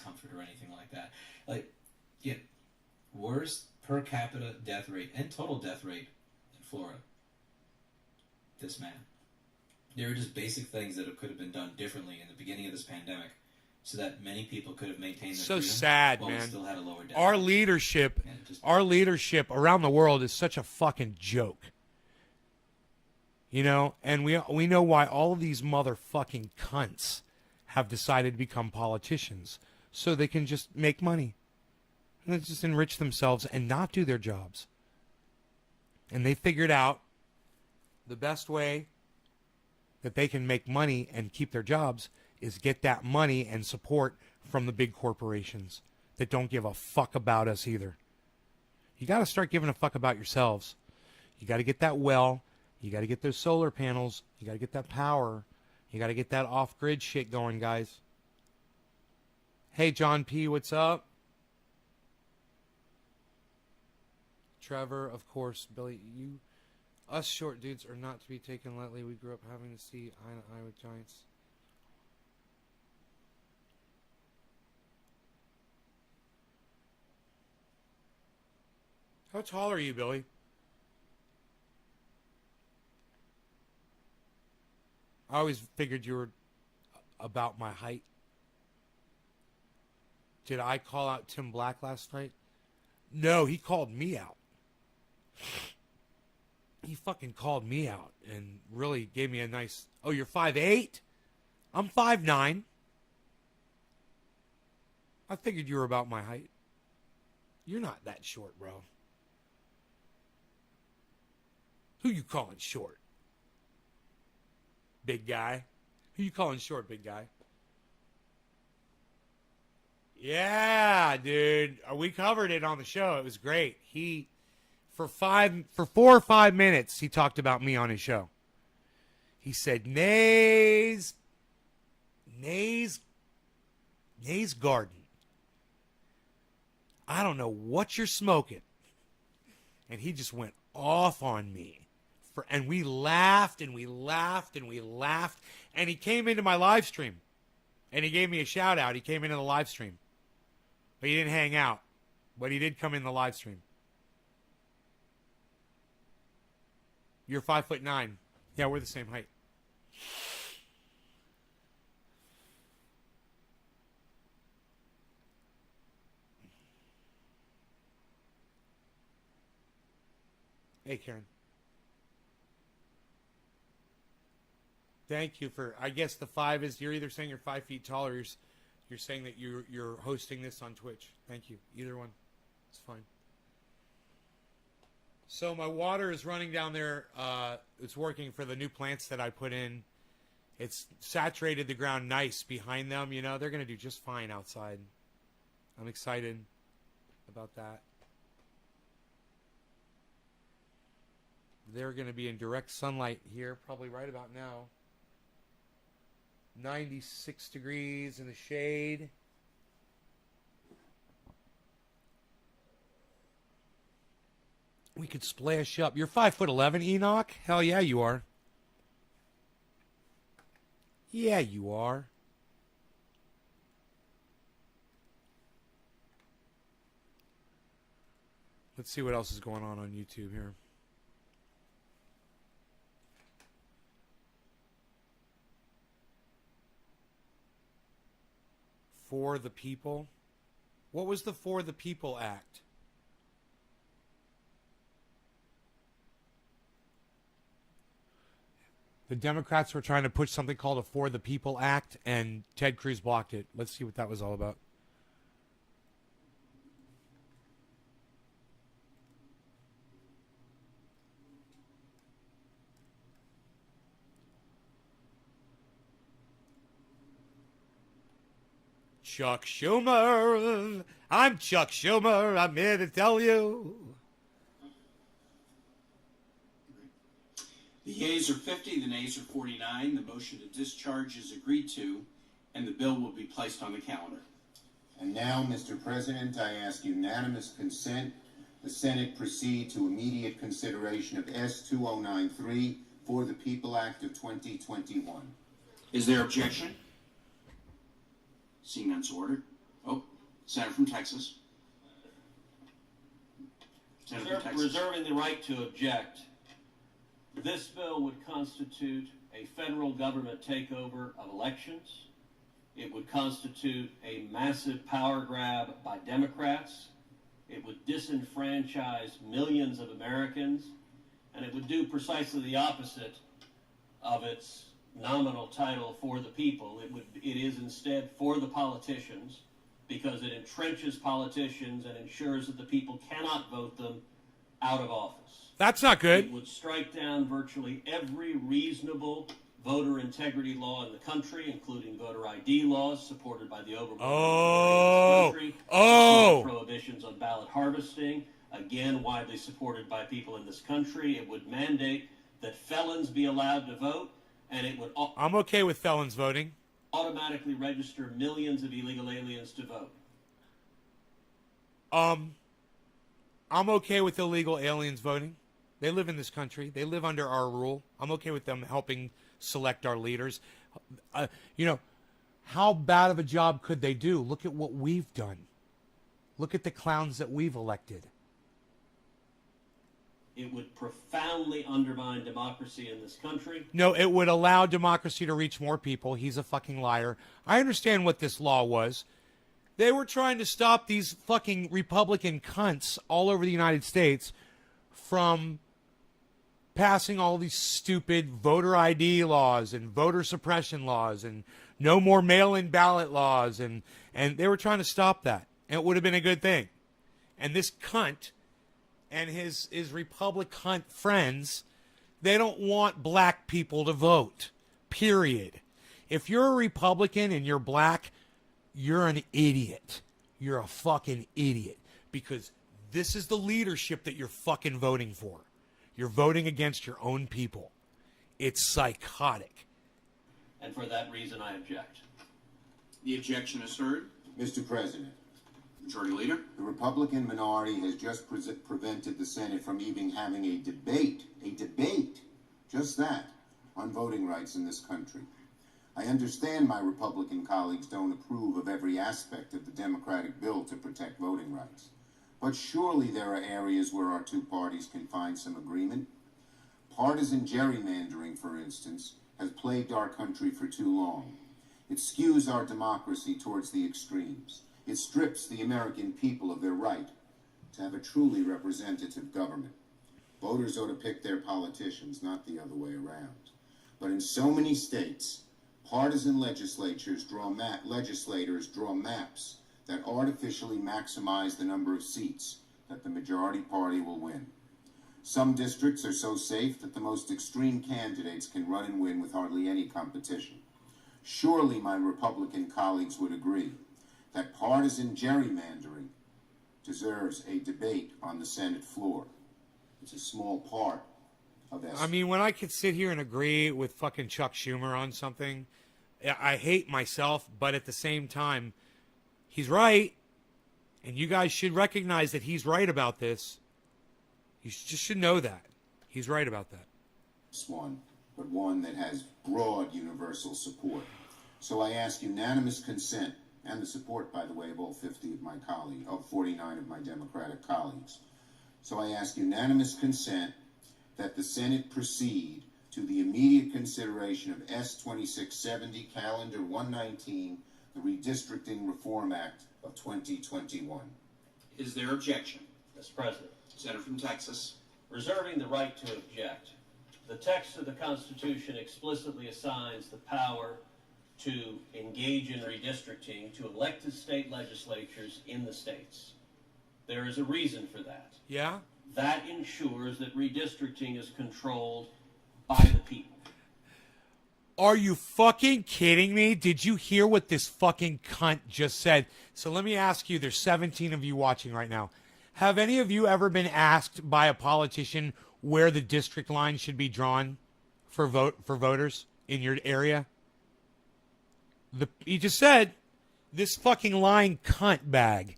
Comfort or anything like that. Like, yeah, worst per capita death rate and total death rate in Florida. This man. There are just basic things that could have been done differently in the beginning of this pandemic, so that many people could have maintained their freedom. So sad, while man. We still had a lower death Our rate. leadership around the world is such a fucking joke. You know, and we know why all of these motherfucking cunts have decided to become politicians, so they can just make money and just enrich themselves and not do their jobs. And they figured out the best way that they can make money and keep their jobs is get that money and support from the big corporations that don't give a fuck about us either. You got to start giving a fuck about yourselves. You got to get that well. You got to get those solar panels. You got to get that power. You got to get that off-grid shit going, guys. Hey, John P., what's up? Trevor, of course, Billy, Us short dudes are not to be taken lightly. We grew up having to see eye to eye with giants. How tall are you, Billy? I always figured you were about my height. Did I call out Tim Black last night? No, he called me out. He fucking called me out and really gave me a nice... Oh, you're 5'8"? I'm 5'9". I figured you were about my height. You're not that short, bro. Who you calling short? Big guy? Who you calling short, big guy? Yeah, dude. We covered it on the show. It was great. For 4 or 5 minutes, he talked about me on his show. He said, Nay's garden. I don't know what you're smoking. And he just went off on me. And we laughed and we laughed and we laughed. And he came into my live stream. And he gave me a shout out. He came into the live stream. But he didn't hang out. But he did come in the live stream. You're 5'9". Yeah, we're the same height. Hey, Karen. Thank you for... I guess the 5 is... You're either saying you're 5 feet tall or you're saying that you're hosting this on Twitch. Thank you. Either one. It's fine. So my water is running down there. It's working for the new plants that I put in. It's saturated the ground nice behind them. You know, they're going to do just fine outside. I'm excited about that. They're going to be in direct sunlight here probably right about now. 96 degrees in the shade. We could splash up. You're 5'11", Enoch? Hell yeah, you are. Yeah, you are. Let's see what else is going on YouTube here. For the People? What was the For the People Act? The Democrats were trying to push something called a For the People Act, and Ted Cruz blocked it. Let's see what that was all about. Chuck Schumer. I'm Chuck Schumer. I'm here to tell you. The yeas are 50, the nays are 49. The motion to discharge is agreed to, and the bill will be placed on the calendar. And now, Mr. President, I ask unanimous consent the Senate proceed to immediate consideration of S-2093 for the People Act of 2021. Is there objection? Seeing none, so ordered. Oh, Senator from Texas. Senator from Texas. Reserving the right to object. This bill would constitute a federal government takeover of elections. It would constitute a massive power grab by Democrats. It would disenfranchise millions of Americans. And it would do precisely the opposite of its nominal title, For the People. It is instead for the politicians, because it entrenches politicians and ensures that the people cannot vote them out of office. That's not good. It would strike down virtually every reasonable voter integrity law in the country, including voter ID laws supported by the overwhelming majority of this country. Prohibitions on ballot harvesting, again widely supported by people in this country. It would mandate that felons be allowed to vote, and it would... I'm okay with felons voting. ...automatically register millions of illegal aliens to vote. I'm okay with illegal aliens voting. They live in this country. They live under our rule. I'm okay with them helping select our leaders. How bad of a job could they do? Look at what we've done. Look at the clowns that we've elected. It would profoundly undermine democracy in this country. No, it would allow democracy to reach more people. He's a fucking liar. I understand what this law was. They were trying to stop these fucking Republican cunts all over the United States from passing all these stupid voter ID laws and voter suppression laws and no more mail-in ballot laws. And they were trying to stop that. And it would have been a good thing. And this cunt and his Republic cunt friends, they don't want black people to vote. Period. If you're a Republican and you're black, you're an idiot. You're a fucking idiot. Because this is the leadership that you're fucking voting for. You're voting against your own people. It's psychotic. And for that reason, I object. The objection is heard. Mr. President, Majority Leader. the Republican minority has just prevented the Senate from even having a debate, just that, on voting rights in this country. I understand my Republican colleagues don't approve of every aspect of the Democratic bill to protect voting rights. But surely there are areas where our two parties can find some agreement. Partisan gerrymandering, for instance, has plagued our country for too long. It skews our democracy towards the extremes. It strips the American people of their right to have a truly representative government. Voters ought to pick their politicians, not the other way around. But in so many states, partisan legislators draw maps that artificially maximize the number of seats that the majority party will win. Some districts are so safe that the most extreme candidates can run and win with hardly any competition. Surely my Republican colleagues would agree that partisan gerrymandering deserves a debate on the Senate floor. It's a small part of that. I mean, when I could sit here and agree with fucking Chuck Schumer on something, I hate myself, but at the same time, he's right. And you guys should recognize that he's right about this. You just should know that. He's right about that. But one that has broad universal support. So I ask unanimous consent, and the support, by the way, of all 50 of my colleagues, of 49 of my Democratic colleagues. So I ask unanimous consent that the Senate proceed to the immediate consideration of S-2670, Calendar 119, the Redistricting Reform Act of 2021. Is there objection? Mr. President, Senator from Texas. reserving the right to object, the text of the Constitution explicitly assigns the power to engage in redistricting to elected state legislatures in the states. There is a reason for that. Yeah? That ensures that redistricting is controlled by the people. Are you fucking kidding me? Did you hear what this fucking cunt just said? So let me ask you, there's 17 of you watching right now. Have any of you ever been asked by a politician where the district line should be drawn for voters in your area? He just said, this fucking lying cunt bag,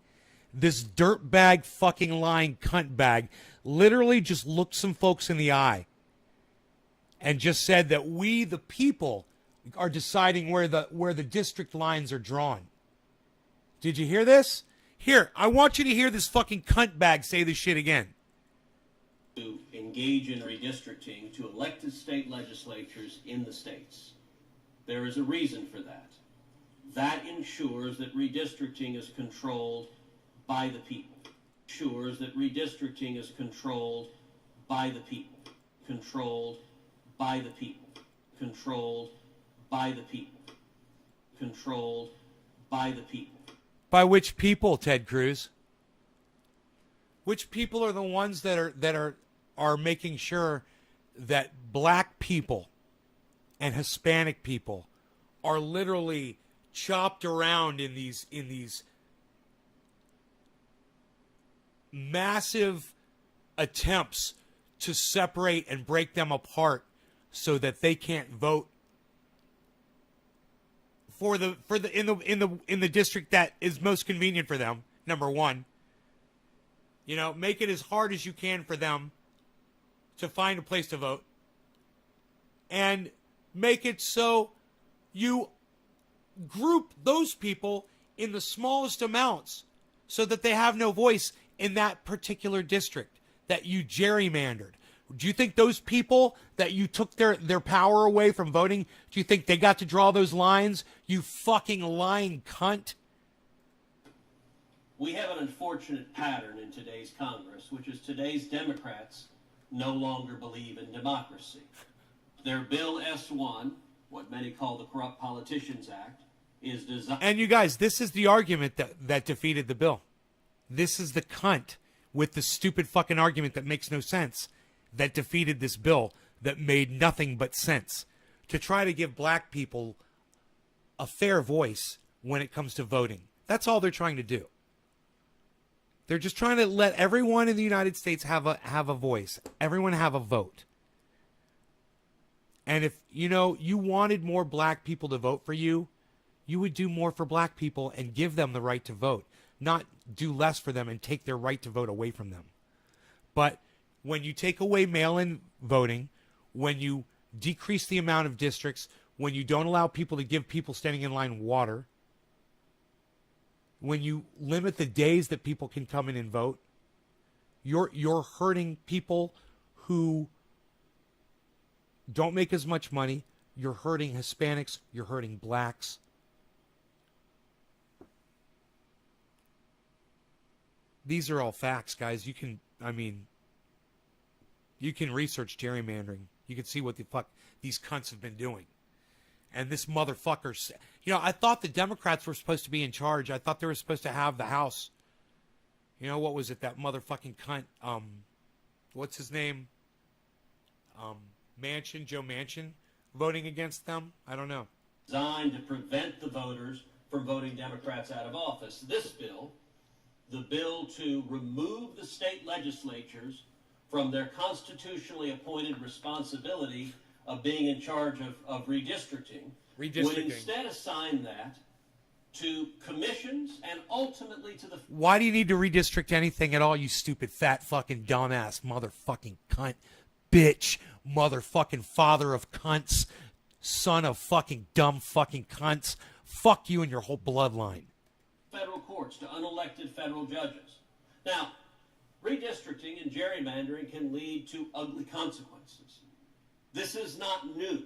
this dirtbag fucking lying cunt bag, literally just looked some folks in the eye and just said that we, the people, are deciding where the district lines are drawn. Did you hear this? Here, I want you to hear this fucking cunt bag say this shit again. To engage in redistricting to elected state legislatures in the states. There is a reason for that. That ensures that redistricting is controlled by the people. Ensures that redistricting is controlled by the people. Controlled by the people. Controlled by the people. Controlled by the people. By which people, Ted Cruz? Which people are the ones that are making sure that black people and Hispanic people are literally chopped around in these massive attempts to separate and break them apart so that they can't vote in the district that is most convenient for them. Number one, make it as hard as you can for them to find a place to vote and make it so you group those people in the smallest amounts so that they have no voice in that particular district that you gerrymandered. Do you think those people that you took their power away from voting, do you think they got to draw those lines? You fucking lying cunt. We have an unfortunate pattern in today's Congress, which is today's Democrats no longer believe in democracy. Their Bill S-1, what many call the Corrupt Politicians Act, is designed... And you guys, this is the argument that defeated the bill. This is the cunt with the stupid fucking argument that makes no sense that defeated this bill that made nothing but sense. To try to give black people a fair voice when it comes to voting. That's all they're trying to do. They're just trying to let everyone in the United States have a voice. Everyone have a vote. And if, you wanted more black people to vote for you, you would do more for black people and give them the right to vote. Not do less for them and take their right to vote away from them. But when you take away mail-in voting, when you decrease the amount of districts, when you don't allow people to give people standing in line water, when you limit the days that people can come in and vote, you're hurting people who don't make as much money. You're hurting Hispanics. You're hurting blacks. These are all facts, guys. You can research gerrymandering. You can see what the fuck these cunts have been doing. And this motherfucker, I thought the Democrats were supposed to be in charge. I thought they were supposed to have the House. What was it? That motherfucking cunt. What's his name? Joe Manchin, voting against them. I don't know. Designed to prevent the voters from voting Democrats out of office. This bill, the bill to remove the state legislatures from their constitutionally appointed responsibility of being in charge of redistricting, would instead assign that to commissions and ultimately to the... Why do you need to redistrict anything at all, you stupid, fat, fucking, dumbass, motherfucking cunt, bitch, motherfucking father of cunts, son of fucking dumb fucking cunts? Fuck you and your whole bloodline. Federal courts to unelected federal judges. Now, redistricting and gerrymandering can lead to ugly consequences. This is not new.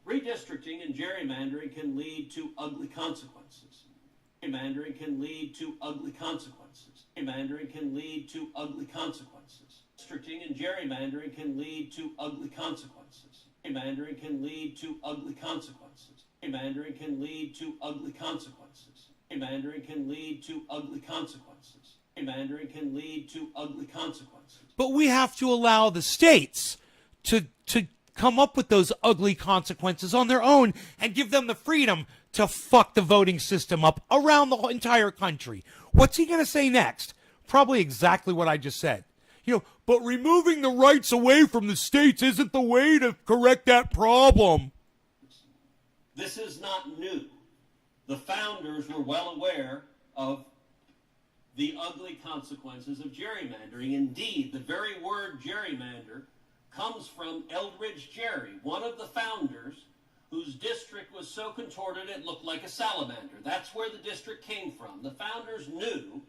Redistricting and gerrymandering can lead to ugly consequences. Gerrymandering can lead to ugly consequences. Gerrymandering can lead to ugly consequences. Redistricting and gerrymandering can lead to ugly consequences. Gerrymandering can lead to ugly consequences. Gerrymandering can lead to ugly consequences. Gerrymandering can lead to ugly consequences. Gerrymandering can lead to ugly consequences. But we have to allow the states to come up with those ugly consequences on their own and give them the freedom to fuck the voting system up around the entire country. What's he going to say next? Probably exactly what I just said. But removing the rights away from the states isn't the way to correct that problem. This is not new. The founders were well aware of the ugly consequences of gerrymandering. Indeed, the very word gerrymander comes from Eldridge Gerry, one of the founders whose district was so contorted it looked like a salamander. That's where the district came from. The founders knew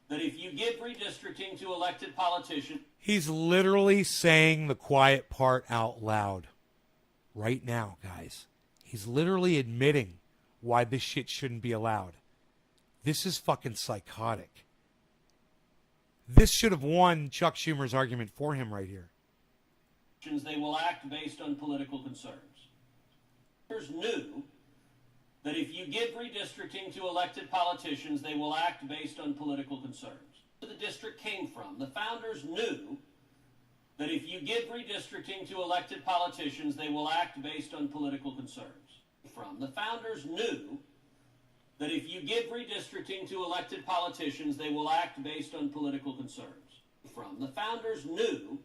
that if you give redistricting to elected politicians... He's literally saying the quiet part out loud right now, guys. He's literally admitting why this shit shouldn't be allowed. This is fucking psychotic. This should have won Chuck Schumer's argument for him right here. They will act based on political concerns. Founders knew that if you give redistricting to elected politicians, they will act based on political concerns. Where the district came from. The founders knew that if you give redistricting to elected politicians, they will act based on political concerns. The founders knew that if you give redistricting to elected politicians, they will act based on political concerns. The founders knew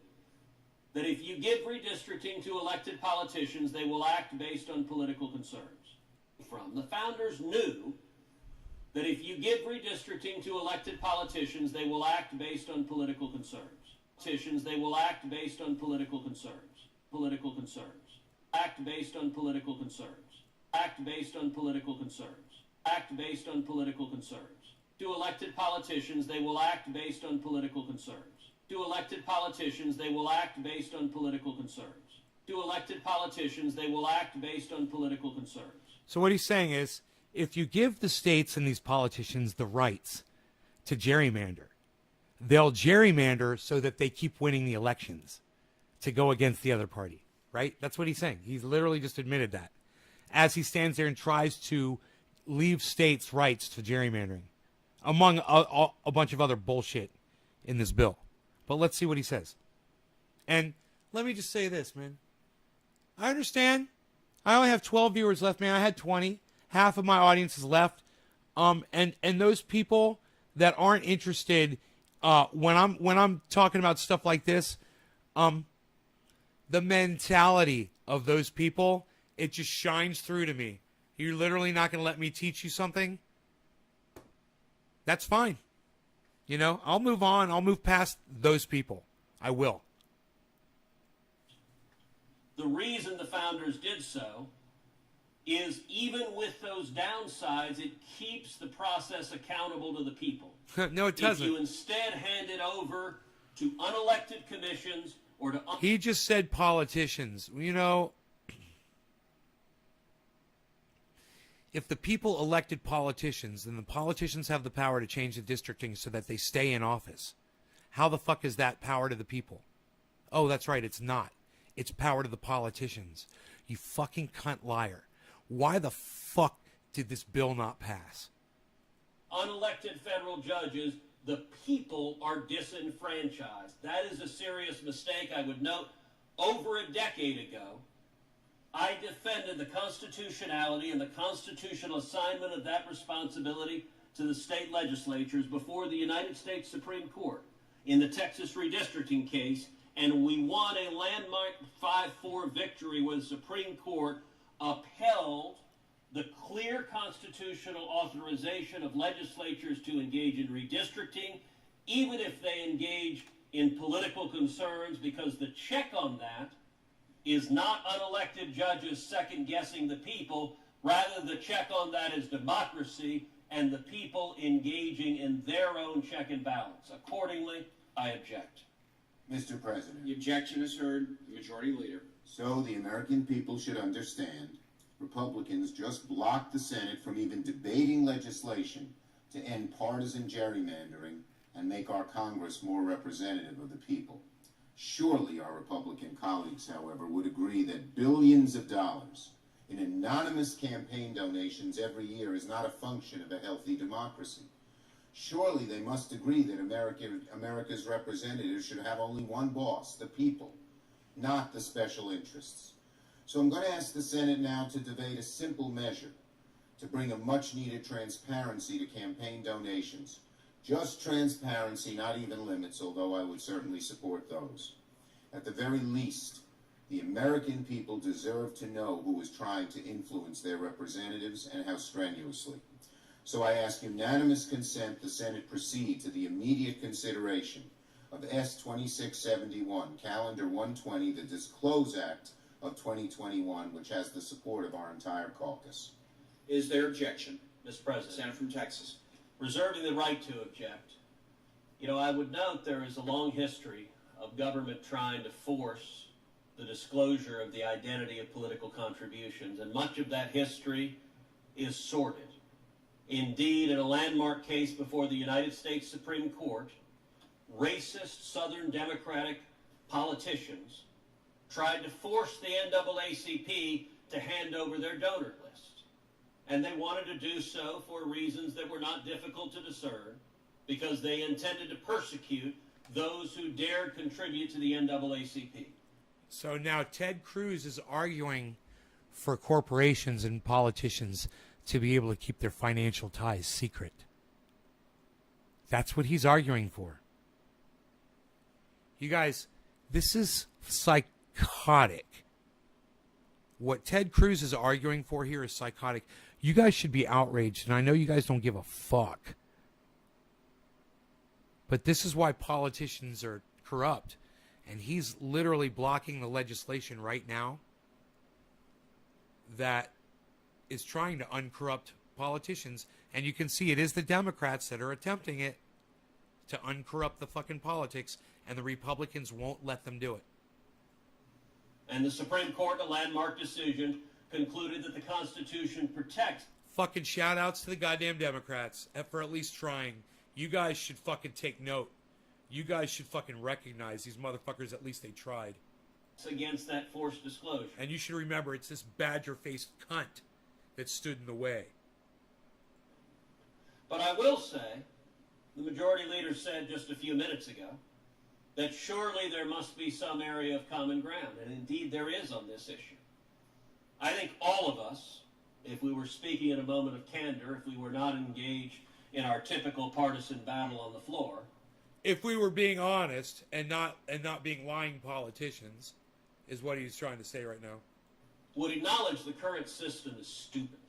that if you give redistricting to elected politicians, they will act based on political concerns. The founders knew that if you give redistricting to elected politicians, they will act based on political concerns. Politicians, they will act based on political concerns. Political concerns. Act based on political concerns. Act based on political concerns. Act based on political concerns. To elected politicians, they will act based on political concerns. To elected politicians, they will act based on political concerns. To elected politicians, they will act based on political concerns. So what he's saying is, if you give the states and these politicians the rights to gerrymander, they'll gerrymander so that they keep winning the elections to go against the other party, right? That's what he's saying. He's literally just admitted that as he stands there and tries to leave states' rights to gerrymandering, among a bunch of other bullshit in this bill. But let's see what he says. And let me just say this, man. I understand. I only have 12 viewers left, man. I had 20. Half of my audience is left. And those people that aren't interested when I'm talking about stuff like this, the mentality of those people, it just shines through to me. You're literally not going to let me teach you something? That's fine. You know, I'll move on. I'll move past those people. I will. The reason the founders did so is even with those downsides, it keeps the process accountable to the people. No, it doesn't. If you instead hand it over to unelected commissions or to... He just said politicians. You know, if the people elected politicians, then the politicians have the power to change the districting so that they stay in office. How the fuck is that power to the people? Oh, that's right, it's not. It's power to the politicians. You fucking cunt liar. Why the fuck did this bill not pass? Unelected federal judges, the people are disenfranchised. That is a serious mistake. I would note, over a decade ago, I defended the constitutionality and the constitutional assignment of that responsibility to the state legislatures before the United States Supreme Court in the Texas redistricting case, and we won a landmark 5-4 victory where the Supreme Court upheld the clear constitutional authorization of legislatures to engage in redistricting, even if they engage in political concerns, because the check on that is not unelected judges second-guessing the people. Rather, the check on that is democracy and the people engaging in their own check and balance. Accordingly, I object. Mr. President. The objection is heard. The Majority Leader. So the American people should understand, Republicans just blocked the Senate from even debating legislation to end partisan gerrymandering and make our Congress more representative of the people. Surely our Republican colleagues, however, would agree that billions of dollars in anonymous campaign donations every year is not a function of a healthy democracy. Surely they must agree that America's representatives should have only one boss, the people, not the special interests. So I'm going to ask the Senate now to debate a simple measure to bring a much-needed transparency to campaign donations. Just transparency, not even limits, although I would certainly support those. At the very least, the American people deserve to know who is trying to influence their representatives and how strenuously. So I ask unanimous consent the Senate proceed to the immediate consideration of S. 2671, Calendar 120, the Disclose Act of 2021, which has the support of our entire caucus. Is there objection? Mr. President. Senator from Texas. Reserving the right to object. You know, I would note there is a long history of government trying to force the disclosure of the identity of political contributions, and much of that history is sordid. Indeed, in a landmark case before the United States Supreme Court, racist Southern Democratic politicians tried to force the NAACP to hand over their donor list. And they wanted to do so for reasons that were not difficult to discern, because they intended to persecute those who dared contribute to the NAACP. So now Ted Cruz is arguing for corporations and politicians to be able to keep their financial ties secret. That's what he's arguing for. You guys, this is psychotic. What Ted Cruz is arguing for here is psychotic. You guys should be outraged, and I know you guys don't give a fuck. But this is why politicians are corrupt. And he's literally blocking the legislation right now that is trying to uncorrupt politicians. And you can see it is the Democrats that are attempting it to uncorrupt the fucking politics, and the Republicans won't let them do it. And the Supreme Court, in a landmark decision, concluded that the Constitution protects. Fucking shout outs to the goddamn Democrats for at least trying. You guys should fucking take note. You guys should fucking recognize these motherfuckers, at least they tried. Against that forced disclosure. And you should remember, it's this badger-faced cunt that stood in the way. But I will say, the majority leader said just a few minutes ago, that surely there must be some area of common ground, and indeed there is on this issue. I think all of us, if we were speaking in a moment of candor, if we were not engaged in our typical partisan battle on the floor, if we were being honest and not being lying politicians, is what he's trying to say right now, would acknowledge the current system is stupid.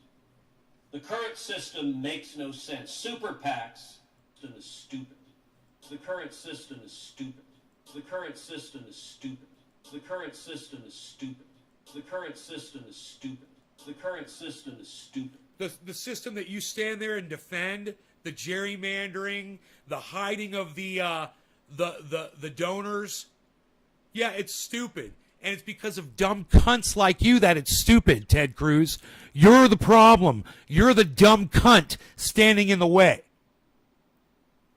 The current system makes no sense. Super PACs is stupid. The current system is stupid. The current system is stupid. The current system is stupid. The current system is stupid. The current system is stupid. The system that you stand there and defend, the gerrymandering, the hiding of the donors, yeah, it's stupid. And it's because of dumb cunts like you that it's stupid, Ted Cruz. You're the problem. You're the dumb cunt standing in the way.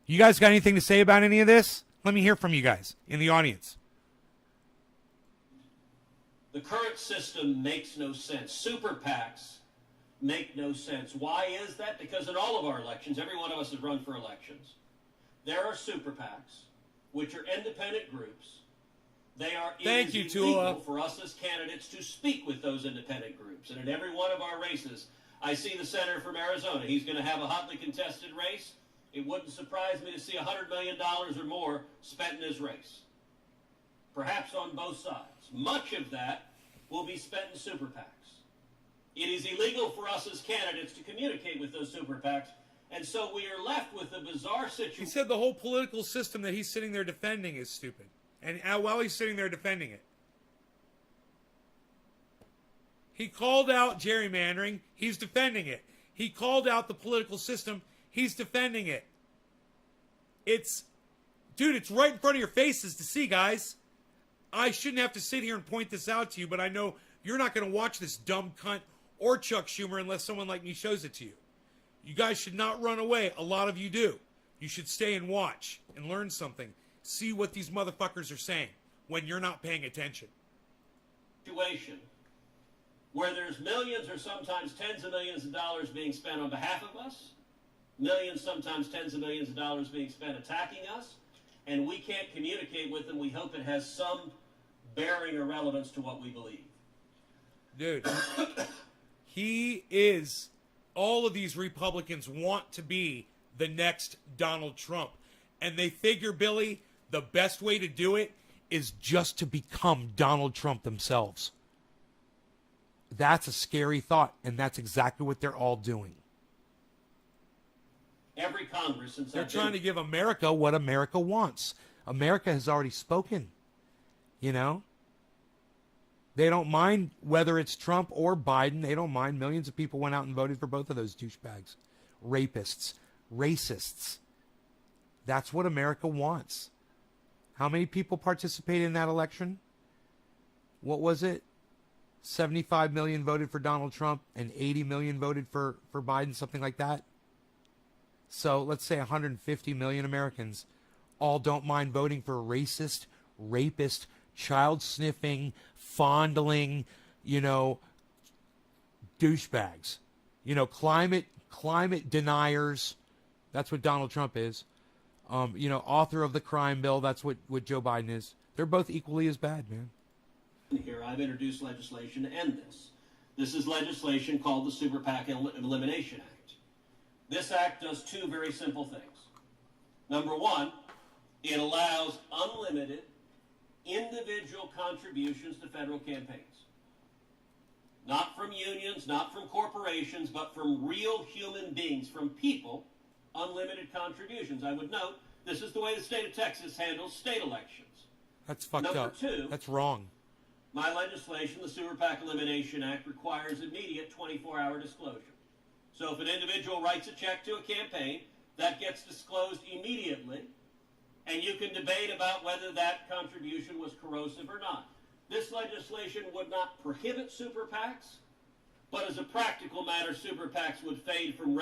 You guys got anything to say about any of this? Let me hear from you guys in the audience. The current system makes no sense. Super PACs make no sense. Why is that? Because in all of our elections, every one of us has run for elections, there are super PACs, which are independent groups. It is illegal for us as candidates to speak with those independent groups. And in every one of our races, I see the senator from Arizona. He's going to have a hotly contested race. It wouldn't surprise me to see $100 million or more spent in his race. Perhaps on both sides. Much of that will be spent in super PACs. It is illegal for us as candidates to communicate with those super PACs, and so we are left with a bizarre situation. He said the whole political system that he's sitting there defending is stupid. And while he's sitting there defending it, he called out gerrymandering. He's defending it. He called out the political system. He's defending it. Dude, it's right in front of your faces to see, guys. I shouldn't have to sit here and point this out to you, but I know you're not going to watch this dumb cunt or Chuck Schumer unless someone like me shows it to you. You guys should not run away. A lot of you do. You should stay and watch and learn something. See what these motherfuckers are saying when you're not paying attention. Situation where there's millions or sometimes tens of millions of dollars being spent on behalf of us, millions, sometimes tens of millions of dollars being spent attacking us, and we can't communicate with them. We hope it has some bearing or relevance to what we believe. Dude, all of these Republicans want to be the next Donald Trump. And they figure, Billy, the best way to do it is just to become Donald Trump themselves. That's a scary thought, and that's exactly what they're all doing. Every Congress since they're trying to give America what America wants. America has already spoken. You know? They don't mind whether it's Trump or Biden. They don't mind. Millions of people went out and voted for both of those douchebags. Rapists. Racists. That's what America wants. How many people participated in that election? What was it? 75 million voted for Donald Trump and 80 million voted for Biden, something like that. So let's say 150 million Americans all don't mind voting for racist, rapist, child-sniffing, fondling, douchebags. Climate deniers. That's what Donald Trump is. Author of the crime bill. That's what Joe Biden is. They're both equally as bad, man. Here, I've introduced legislation to end this. This is legislation called the Super PAC Elimination Act. This act does two very simple things. Number one, it allows unlimited individual contributions to federal campaigns. Not from unions, not from corporations, but from real human beings, from people, unlimited contributions. I would note This is the way the state of Texas handles state elections. That's fucked Number up. two, That's wrong. my legislation, the Sewer PAC Elimination Act, requires immediate 24-hour disclosure. So if an individual writes a check to a campaign, that gets disclosed immediately, and you can debate about whether that contribution was corrosive or not. This legislation would not prohibit super PACs, but as a practical matter, super PACs would fade from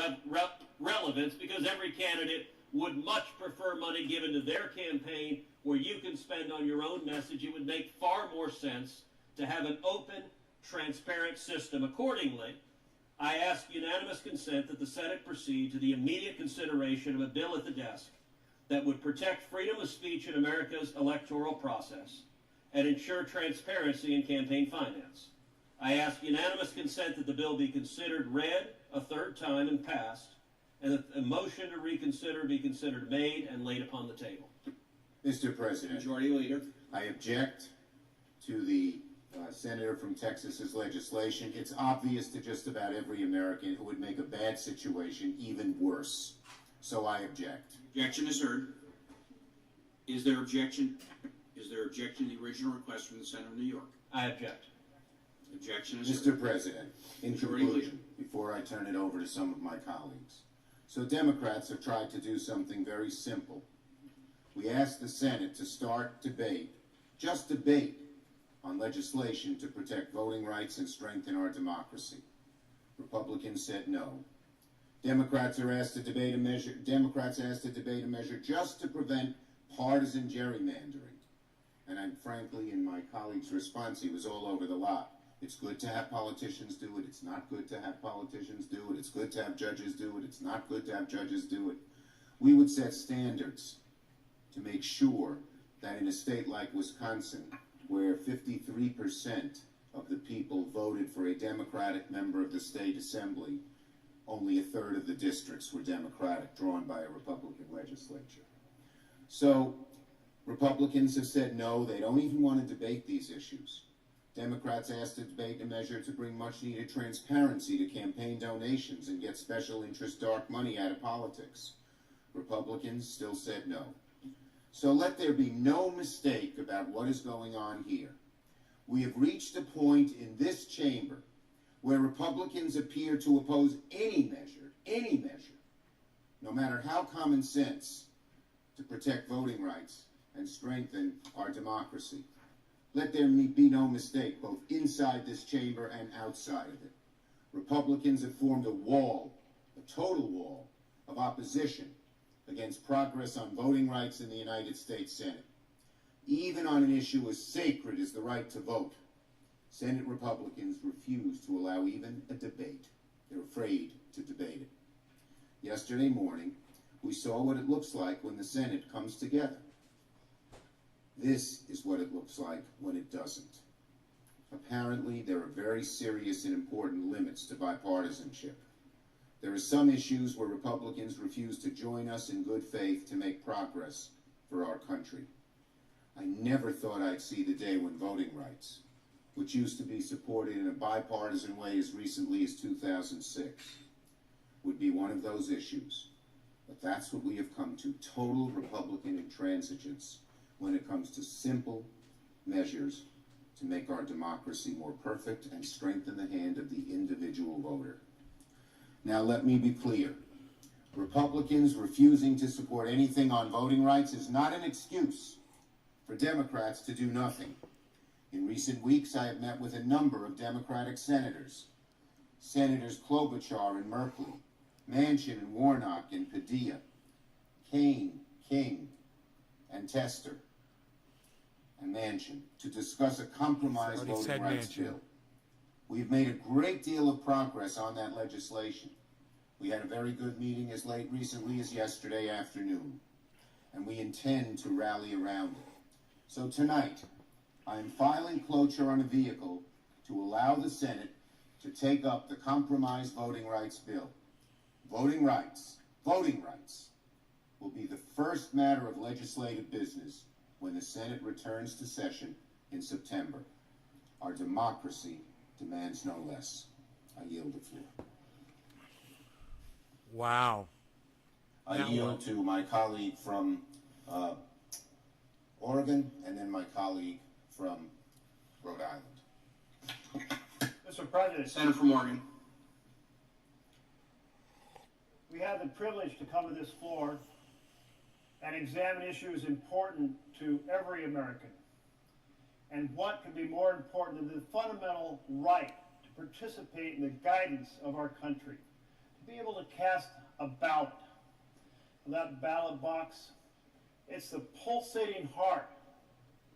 relevance because every candidate would much prefer money given to their campaign where you can spend on your own message. It would make far more sense to have an open, transparent system. Accordingly, I ask unanimous consent that the Senate proceed to the immediate consideration of a bill at the desk that would protect freedom of speech in America's electoral process and ensure transparency in campaign finance. I ask unanimous consent that the bill be considered read a third time and passed, and that a motion to reconsider be considered made and laid upon the table. Mr. President, Majority Leader. I object to the senator from Texas's legislation. It's obvious to just about every American it would make a bad situation even worse. So I object. Objection is heard. Is there objection? Is there objection to the original request from the Senator of New York? I object. Objection is Mr. heard. President, in Majority conclusion, before I turn it over to some of my colleagues. So Democrats have tried to do something very simple. We asked the Senate to start debate, just debate, on legislation to protect voting rights and strengthen our democracy. Republicans said no. Democrats asked to debate a measure just to prevent partisan gerrymandering. And I'm frankly, in my colleague's response, he was all over the lot. It's good to have politicians do it. It's not good to have politicians do it. It's good to have judges do it. It's not good to have judges do it. We would set standards to make sure that in a state like Wisconsin, where 53% of the people voted for a Democratic member of the state assembly, only a third of the districts were Democratic, drawn by a Republican legislature. So Republicans have said no, they don't even want to debate these issues. Democrats asked to debate a measure to bring much-needed transparency to campaign donations and get special interest dark money out of politics. Republicans still said no. So let there be no mistake about what is going on here. We have reached a point in this chamber where Republicans appear to oppose any measure, no matter how common sense, to protect voting rights and strengthen our democracy. Let there be no mistake, both inside this chamber and outside of it. Republicans have formed a wall, a total wall, of opposition against progress on voting rights in the United States Senate. Even on an issue as sacred as the right to vote, Senate Republicans refuse to allow even a debate. They're afraid to debate it. Yesterday morning, we saw what it looks like when the Senate comes together. This is what it looks like when it doesn't. Apparently, there are very serious and important limits to bipartisanship. There are some issues where Republicans refuse to join us in good faith to make progress for our country. I never thought I'd see the day when voting rights, which used to be supported in a bipartisan way as recently as 2006, would be one of those issues. But that's what we have come to, total Republican intransigence when it comes to simple measures to make our democracy more perfect and strengthen the hand of the individual voter. Now let me be clear. Republicans refusing to support anything on voting rights is not an excuse for Democrats to do nothing. In recent weeks, I have met with a number of Democratic senators. Senators Klobuchar and Merkley, Manchin and Warnock and Padilla, Kane, King, and Tester, and Manchin, to discuss a compromise voting rights bill. We've made a great deal of progress on that legislation. We had a very good meeting as late recently as yesterday afternoon, and we intend to rally around it. So tonight, I am filing cloture on a vehicle to allow the Senate to take up the compromise voting rights bill. Voting rights will be the first matter of legislative business when the Senate returns to session in September. Our democracy demands no less. I yield the floor. Wow. I Now yield what? to my colleague from Oregon, and then my colleague from Rhode Island. Mr. President, Senator from Oregon. we have the privilege to come to this floor and examine issues important to every American. And what could be more important than the fundamental right to participate in the guidance of our country, to be able to cast a ballot. That ballot box, it's the pulsating heart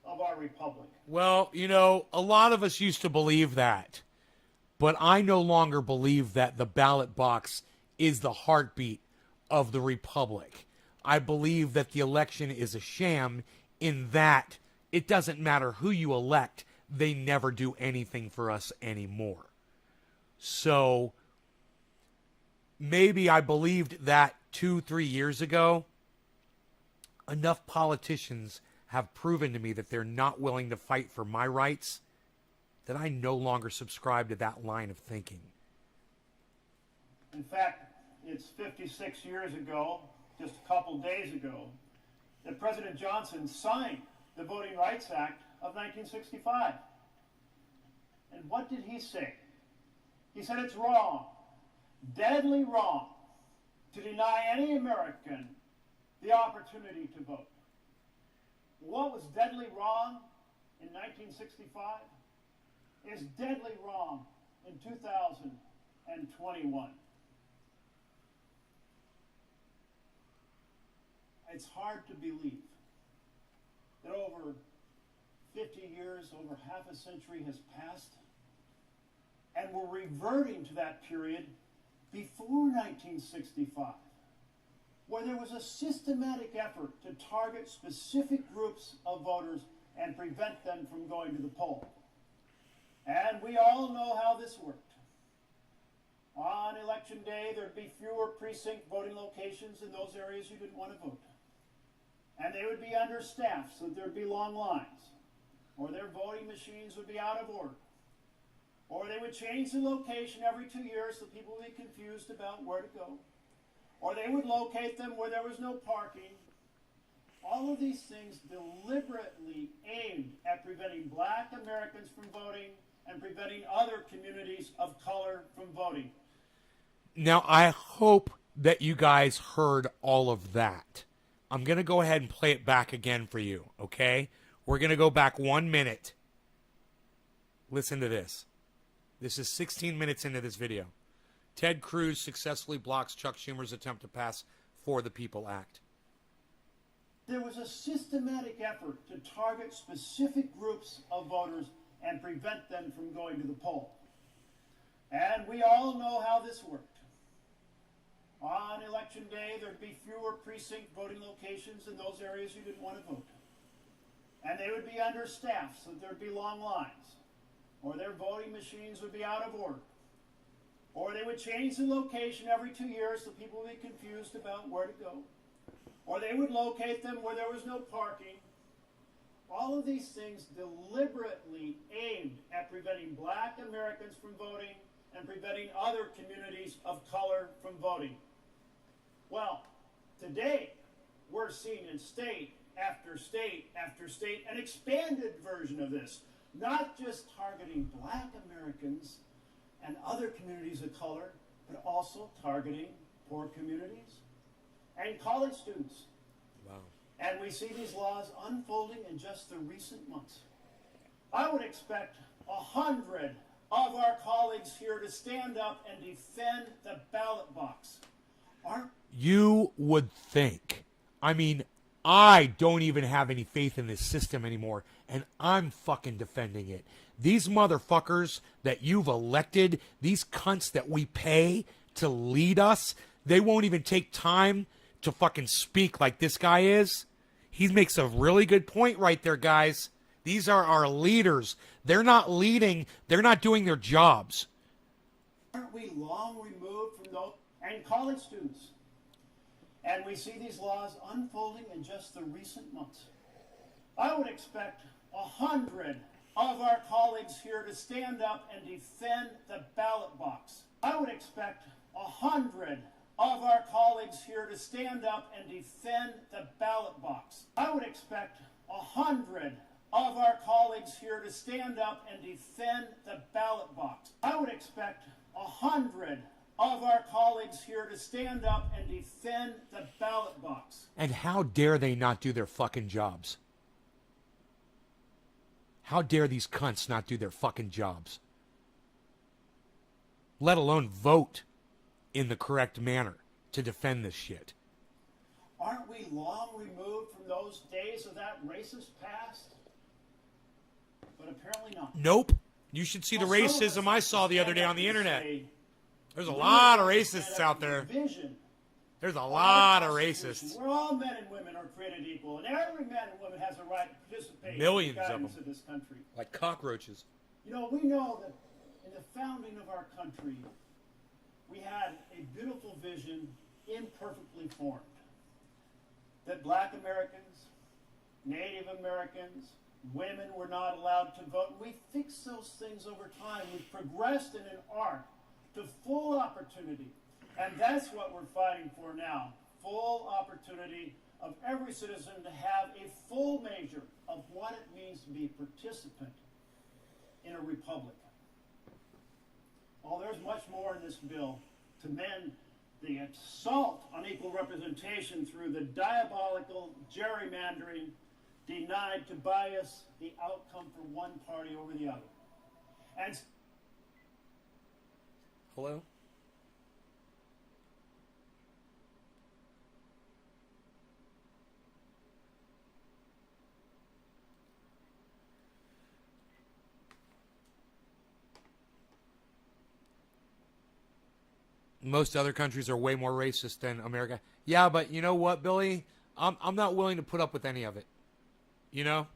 of our republic. Well, you know, a lot of us used to believe that, but I no longer believe that the ballot box is the heartbeat of the republic. I believe that the election is a sham in that it doesn't matter who you elect, they never do anything for us anymore. So maybe I believed that 2-3 years ago. Enough politicians have proven to me that they're not willing to fight for my rights that I no longer subscribe to that line of thinking. In fact, it's 56 years ago, just a couple days ago, that President Johnson signed the Voting Rights Act of 1965. And what did he say? He said it's wrong, deadly wrong, to deny any American the opportunity to vote. What was deadly wrong in 1965 is deadly wrong in 2021. It's hard to believe that over 50 years, over half a century has passed, and we're reverting to that period before 1965, where there was a systematic effort to target specific groups of voters and prevent them from going to the poll. And we all know how this worked. On election day, there'd be fewer precinct voting locations in those areas you didn't want to vote. And they would be understaffed, so there'd be long lines. Or their voting machines would be out of order. Or they would change the location every 2 years so people would be confused about where to go. Or they would locate them where there was no parking. All of these things deliberately aimed at preventing black Americans from voting and preventing other communities of color from voting. Now, I hope that you guys heard all of that. I'm going to go ahead and play it back again for you, okay? We're going to go back 1 minute. Listen to this. This is 16 minutes into this video. Ted Cruz successfully blocks Chuck Schumer's attempt to pass For the People Act. There was a systematic effort to target specific groups of voters and prevent them from going to the poll. And we all know how this worked. On election day, there'd be fewer precinct voting locations in those areas you didn't want to vote. And they would be understaffed, so there'd be long lines. Or their voting machines would be out of order. Or they would change the location every 2 years so people would be confused about where to go. Or they would locate them where there was no parking. All of these things deliberately aimed at preventing black Americans from voting and preventing other communities of color from voting. Well, today we're seeing in state after state after state an expanded version of this, not just targeting black Americans and other communities of color, but also targeting poor communities and college students. Wow. And we see these laws unfolding in just the recent months. I would expect 100 of our colleagues here to stand up and defend the ballot box. You would think. I mean, I don't even have any faith in this system anymore, and I'm fucking defending it. These motherfuckers that you've elected, these cunts that we pay to lead us, they won't even take time to fucking speak like this guy is. He makes a really good point right there, guys. These are our leaders. They're not leading. They're not doing their jobs. Aren't we long removed from those and college students? And we see these laws unfolding in just the recent months. I would expect 100 of our colleagues here to stand up and defend the ballot box. I would expect 100 of our colleagues here to stand up and defend the ballot box. I would expect 100 of our colleagues here to stand up and defend the ballot box. I would expect 100 of our colleagues here to stand up and defend the ballot box. And how dare they not do their fucking jobs? How dare these cunts not do their fucking jobs? Let alone vote in the correct manner to defend this shit. Aren't we long removed from those days of that racist past? But apparently not. Nope. You should see the racism I saw the other day on the internet. There's a lot of racists out there. There's a lot of racists. Where all men and women are created equal, and every man and woman has a right to participate Millions in the of guidance them. of this country. Like cockroaches. You know, we know that in the founding of our country, we had a beautiful vision imperfectly formed. That black Americans, Native Americans, women were not allowed to vote. We fixed those things over time. We've progressed in an arc to full opportunity. And that's what we're fighting for now. Full opportunity of every citizen to have a full measure of what it means to be a participant in a republic. Oh, there's much more in this bill to mend the assault on equal representation through the diabolical gerrymandering denied to bias the outcome for one party over the other. And hello? Most other countries are way more racist than America. Yeah, but you know what, Billy? I'm not willing to put up with any of it. You know?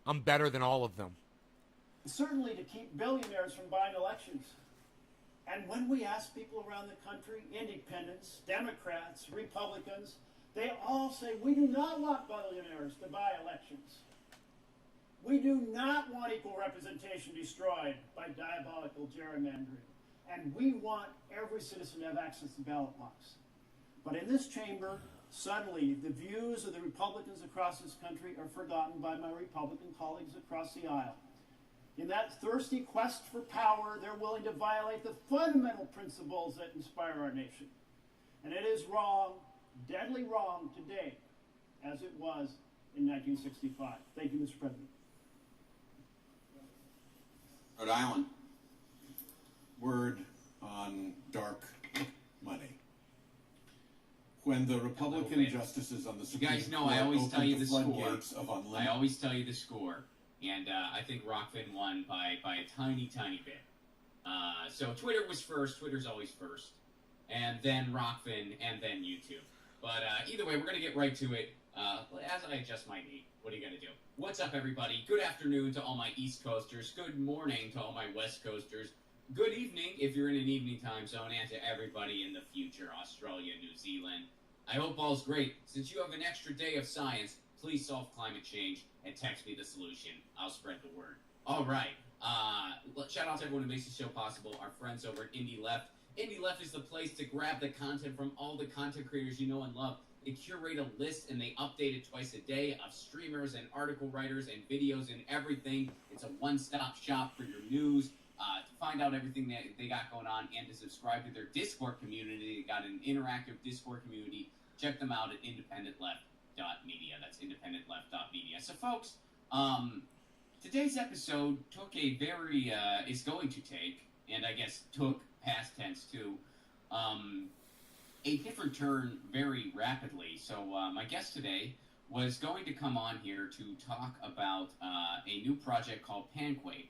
I'm better than all of them. certainly to keep billionaires from buying elections. And when we ask people around the country, independents, Democrats, Republicans, they all say, we do not want billionaires to buy elections. We do not want equal representation destroyed by diabolical gerrymandering. And we want every citizen to have access to the ballot box. But in this chamber, suddenly the views of the Republicans across this country are forgotten by my Republican colleagues across the aisle. In that thirsty quest for power, they're willing to violate the fundamental principles that inspire our nation. And it is wrong, deadly wrong today, as it was in 1965. Thank you, Mr. President. Rhode Island. Word on dark money. When the Republican justices on the Supreme Court, you guys know I always tell you the score. I always tell you the score. And I think Rockfin won by a tiny, tiny bit. So Twitter was first. Twitter's always first. And then Rockfin, and then YouTube. But either way, we're going to get right to it. As I adjust my knee, what are you going to do? What's up, everybody? Good afternoon to all my East Coasters. Good morning to all my West Coasters. Good evening if you're in an evening time zone, and to everybody in the future, Australia, New Zealand. I hope all's great. Since you have an extra day of science, please solve climate change and text me the solution. I'll spread the word. All right. Shout out to everyone who makes the show possible. Our friends over at Indie Left. Indie Left is the place to grab the content from all the content creators you know and love. They curate a list and they update it twice a day of streamers and article writers and videos and everything. It's a one-stop shop for your news. To find out everything that they got going on and to subscribe to their Discord community. They got an interactive Discord community. Check them out at independentleft.media. That's independentleft.media. So, folks, today's episode took a very, is going to take, and I guess took past tense too, a different turn very rapidly. So, my guest today was going to come on here to talk about a new project called Panquake.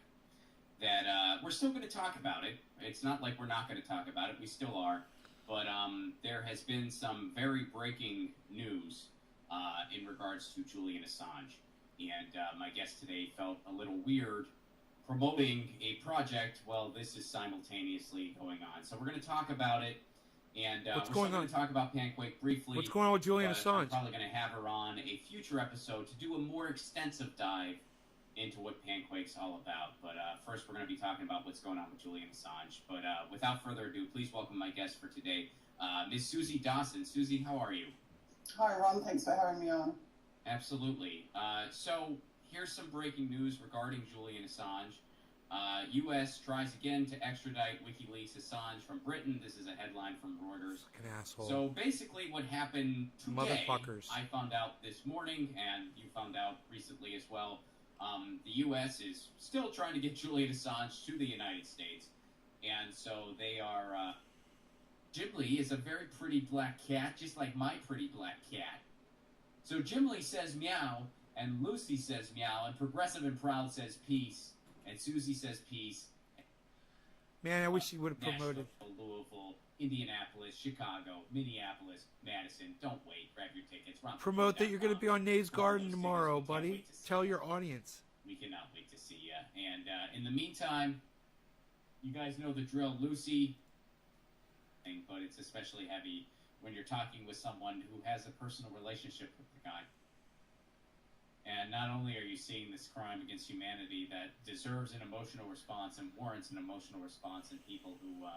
That we're still going to talk about it. It's not like we're not going to talk about it. We still are. But there has been some very breaking news in regards to Julian Assange. And my guest today felt a little weird promoting a project while this is simultaneously going on. So we're going to talk about it. And we're still going to talk about Panquake briefly. What's going on with Julian Assange? I'm probably going to have her on a future episode to do a more extensive dive into what Panquake's all about. But first, we're going to be talking about what's going on with Julian Assange. But without further ado, please welcome my guest for today, Miss Susie Dawson. Susie, how are you? Hi, Ron. Thanks for having me on. Absolutely. So here's some breaking news regarding Julian Assange. U.S. tries again to extradite WikiLeaks Assange from Britain. This is a headline from Reuters. Fucking asshole. So basically what happened today, Motherfuckers. I found out this morning, and you found out recently as well, the U.S. is still trying to get Julian Assange to the United States. And so they are... Jim Lee is a very pretty black cat, just like my pretty black cat. So Jim Lee says meow, and Lucy says meow, and Progressive and Proud says peace, and Susie says peace. Man, I wish he would have promoted. Nashville, Louisville, Indianapolis, Chicago, Minneapolis, Madison. Don't wait. Grab your tickets. Promote that you're going to be on Nays Garden tomorrow, buddy. Tell your audience. We cannot wait to see you. And in the meantime, you guys know the drill, Lucy. But it's especially heavy when you're talking with someone who has a personal relationship with the guy. And not only are you seeing this crime against humanity that deserves an emotional response and warrants an emotional response in people who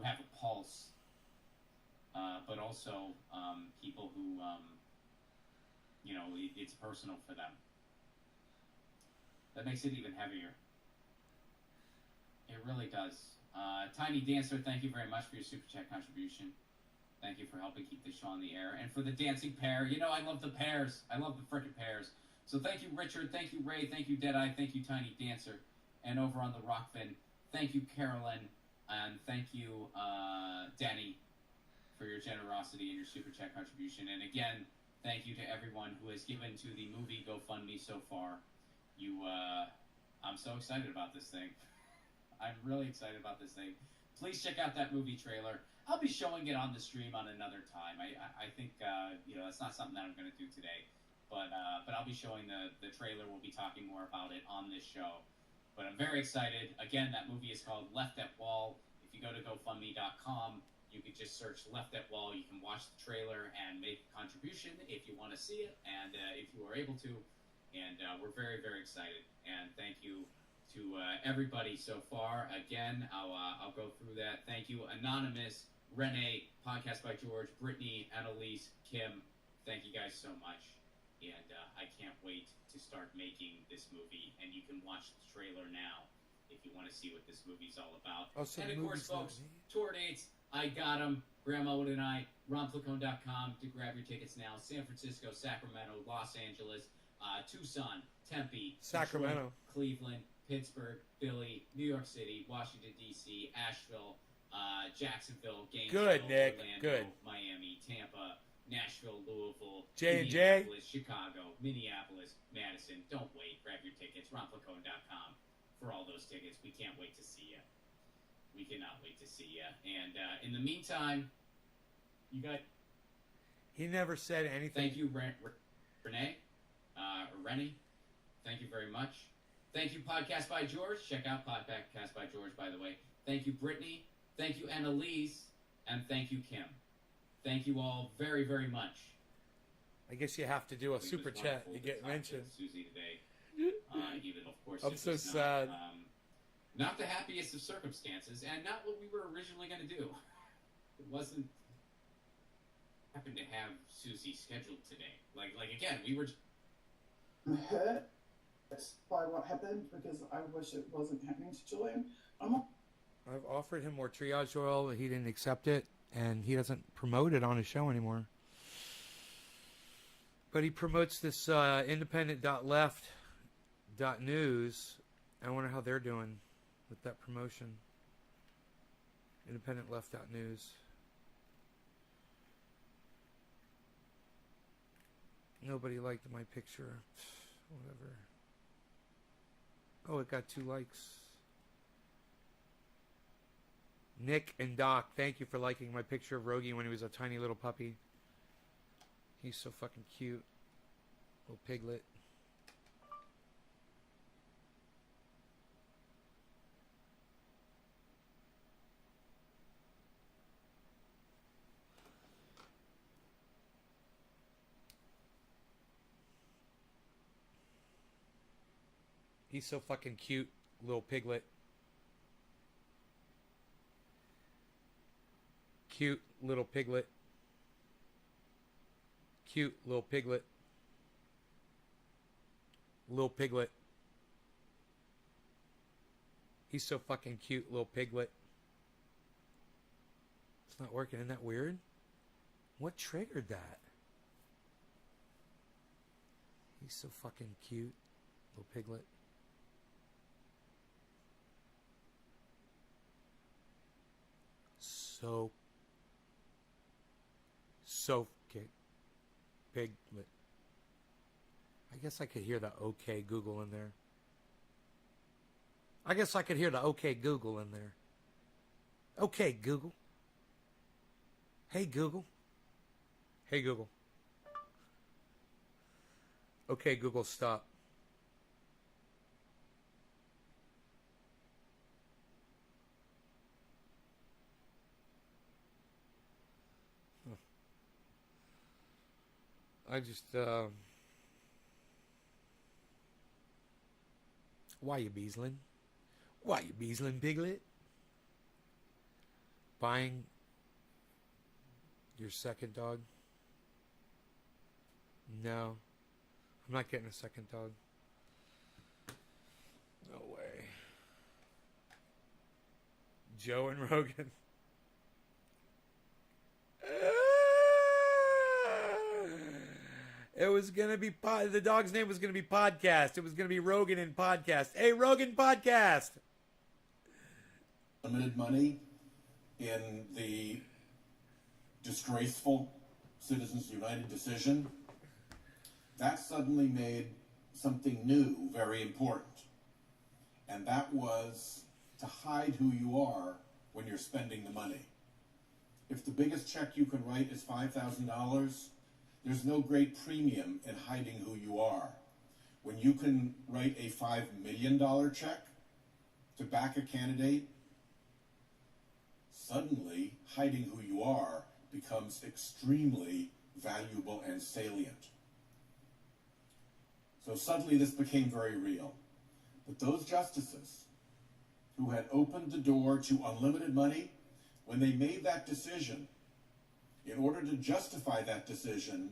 have a pulse, but also people who, it's personal for them. That makes it even heavier. It really does. Tiny Dancer, thank you very much for your Super Chat contribution. Thank you for helping keep this show on the air. And for the dancing pair, I love the pairs. I love the frickin' pairs. So thank you, Richard. Thank you, Ray. Thank you, Deadeye. Thank you, Tiny Dancer. And over on the Rockfin, thank you, Carolyn. And thank you, Danny, for your generosity and your Super Chat contribution. And again, thank you to everyone who has given to the movie GoFundMe so far. I'm so excited about this thing. I'm really excited about this thing. Please check out that movie trailer. I'll be showing it on the stream on another time. I think that's not something that I'm going to do today, but I'll be showing the trailer. We'll be talking more about it on this show. But I'm very excited. Again, that movie is called Left at Wall. If you go to GoFundMe.com, you can just search Left at Wall. You can watch the trailer and make a contribution if you want to see it, and if you are able to. And we're very, very excited. And thank you to everybody so far. Again, I'll go through that. Thank you, Anonymous, Renee, Podcast by George, Brittany, Annalise, Kim. Thank you guys so much. And I can't wait to start making this movie. And you can watch the trailer now if you want to see what this movie's all about. Oh, so and the of course, movie's folks, tour dates, I got them. Grandma Wood and I, RonPlacone.com to grab your tickets now. San Francisco, Sacramento, Los Angeles, Tucson, Tempe, Sacramento, Detroit, Cleveland, Pittsburgh, Philly, New York City, Washington, D.C., Asheville, Jacksonville, Gainesville, Good, Nick. Orlando, Good. Miami, Tampa, Nashville, Louisville, J&J. Indianapolis, Chicago, Minneapolis, Madison. Don't wait. Grab your tickets. RonPlacone.com for all those tickets. We can't wait to see you. We cannot wait to see you. And in the meantime, you got... He never said anything. Thank you, Renee. Or Rennie. Thank you very much. Thank you, Podcast by George. Check out Podcast by George, by the way. Thank you, Brittany. Thank you, Annalise. And thank you, Kim. Thank you all very, very much. I guess you have to do a super chat to get mentioned. Susie today. Even, of course, I'm so sad. Not the happiest of circumstances, and not what we were originally going to do. It wasn't... happened to have Susie scheduled today. Like again, we were... I'm hurt by what happened because I wish it wasn't happening to Julian. I've offered him more triage oil, but he didn't accept it, and he doesn't promote it on his show anymore. But he promotes this independent.left.news. I wonder how they're doing with that promotion. Independent.left.news. Nobody liked my picture. Whatever. Oh, it got 2 likes. Nick and Doc, thank you for liking my picture of Rogie when he was a tiny little puppy. He's so fucking cute. Little piglet. He's so fucking cute, little piglet. Cute little piglet. Cute little piglet. Little piglet. He's so fucking cute, little piglet. It's not working. Isn't that weird? What triggered that? He's so fucking cute, little piglet. So okay, piglet. I guess I could hear the okay Google in there. I guess I could hear the okay Google in there. Okay, Google. Hey, Google. Hey, Google. Okay, Google, stop. I just, why you beesling? Why you beesling, piglet? Buying your second dog? No. I'm not getting a second dog. No way. Joe and Rogan. It was going to be, the dog's name was going to be Podcast. It was going to be Rogan and Podcast. Hey, Rogan Podcast. Limited money in the disgraceful Citizens United decision. That suddenly made something new very important. And that was to hide who you are when you're spending the money. If the biggest check you can write is $5,000, there's no great premium in hiding who you are. When you can write a $5 million check to back a candidate, suddenly hiding who you are becomes extremely valuable and salient. So suddenly this became very real. But those justices who had opened the door to unlimited money, when they made that decision, in order to justify that decision,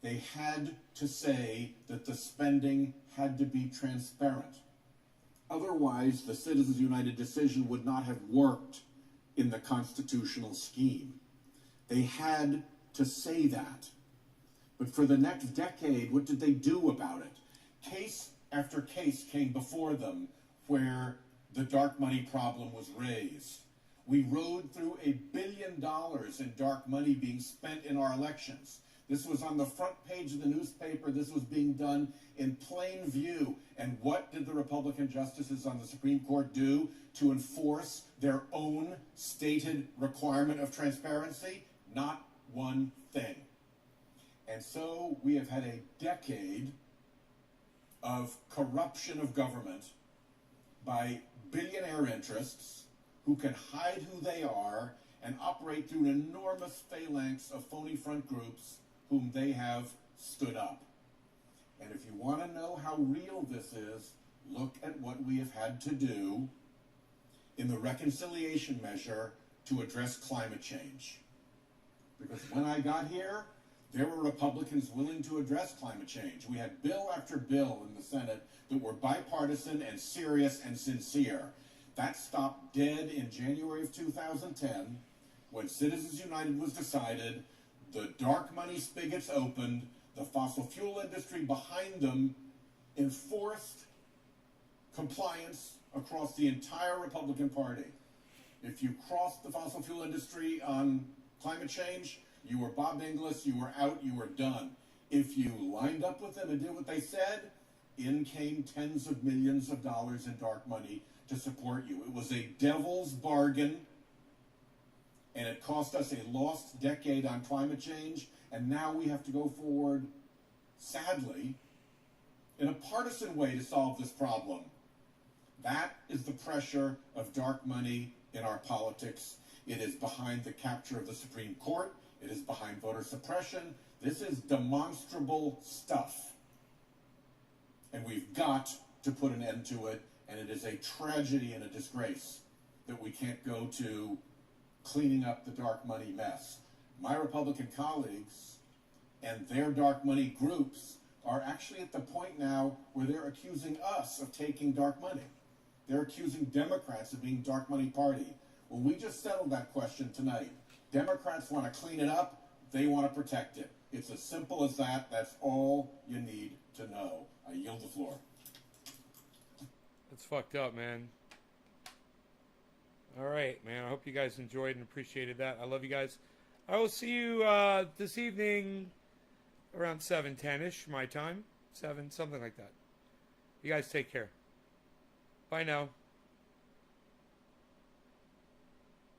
they had to say that the spending had to be transparent. Otherwise, the Citizens United decision would not have worked in the constitutional scheme. They had to say that. But for the next decade, what did they do about it? Case after case came before them where the dark money problem was raised. We rode through $1 billion in dark money being spent in our elections. This was on the front page of the newspaper. This was being done in plain view. And what did the Republican justices on the Supreme Court do to enforce their own stated requirement of transparency? Not one thing. And so we have had a decade of corruption of government by billionaire interests who can hide who they are and operate through an enormous phalanx of phony front groups whom they have stood up. And if you want to know how real this is, look at what we have had to do in the reconciliation measure to address climate change. Because when I got here, there were Republicans willing to address climate change. We had bill after bill in the Senate that were bipartisan and serious and sincere. That stopped dead in January of 2010 when Citizens United was decided, the dark money spigots opened, the fossil fuel industry behind them enforced compliance across the entire Republican Party. If you crossed the fossil fuel industry on climate change, you were Bob Inglis, you were out, you were done. If you lined up with them and did what they said, in came tens of millions of dollars in dark money to support you. It was a devil's bargain, and it cost us a lost decade on climate change, and now we have to go forward, sadly, in a partisan way to solve this problem. That is the pressure of dark money in our politics. It is behind the capture of the Supreme Court. It is behind voter suppression. This is demonstrable stuff. And we've got to put an end to it, and it is a tragedy and a disgrace that we can't go to cleaning up the dark money mess. My Republican colleagues and their dark money groups are actually at the point now where they're accusing us of taking dark money. They're accusing Democrats of being dark money party. Well, we just settled that question tonight. Democrats want to clean it up. They want to protect it. It's as simple as that. That's all you need to know. I yield the floor. That's fucked up, man. All right, man. I hope you guys enjoyed and appreciated that. I love you guys. I will see you this evening around 7:10ish my time. 7, something like that. You guys take care. Bye now.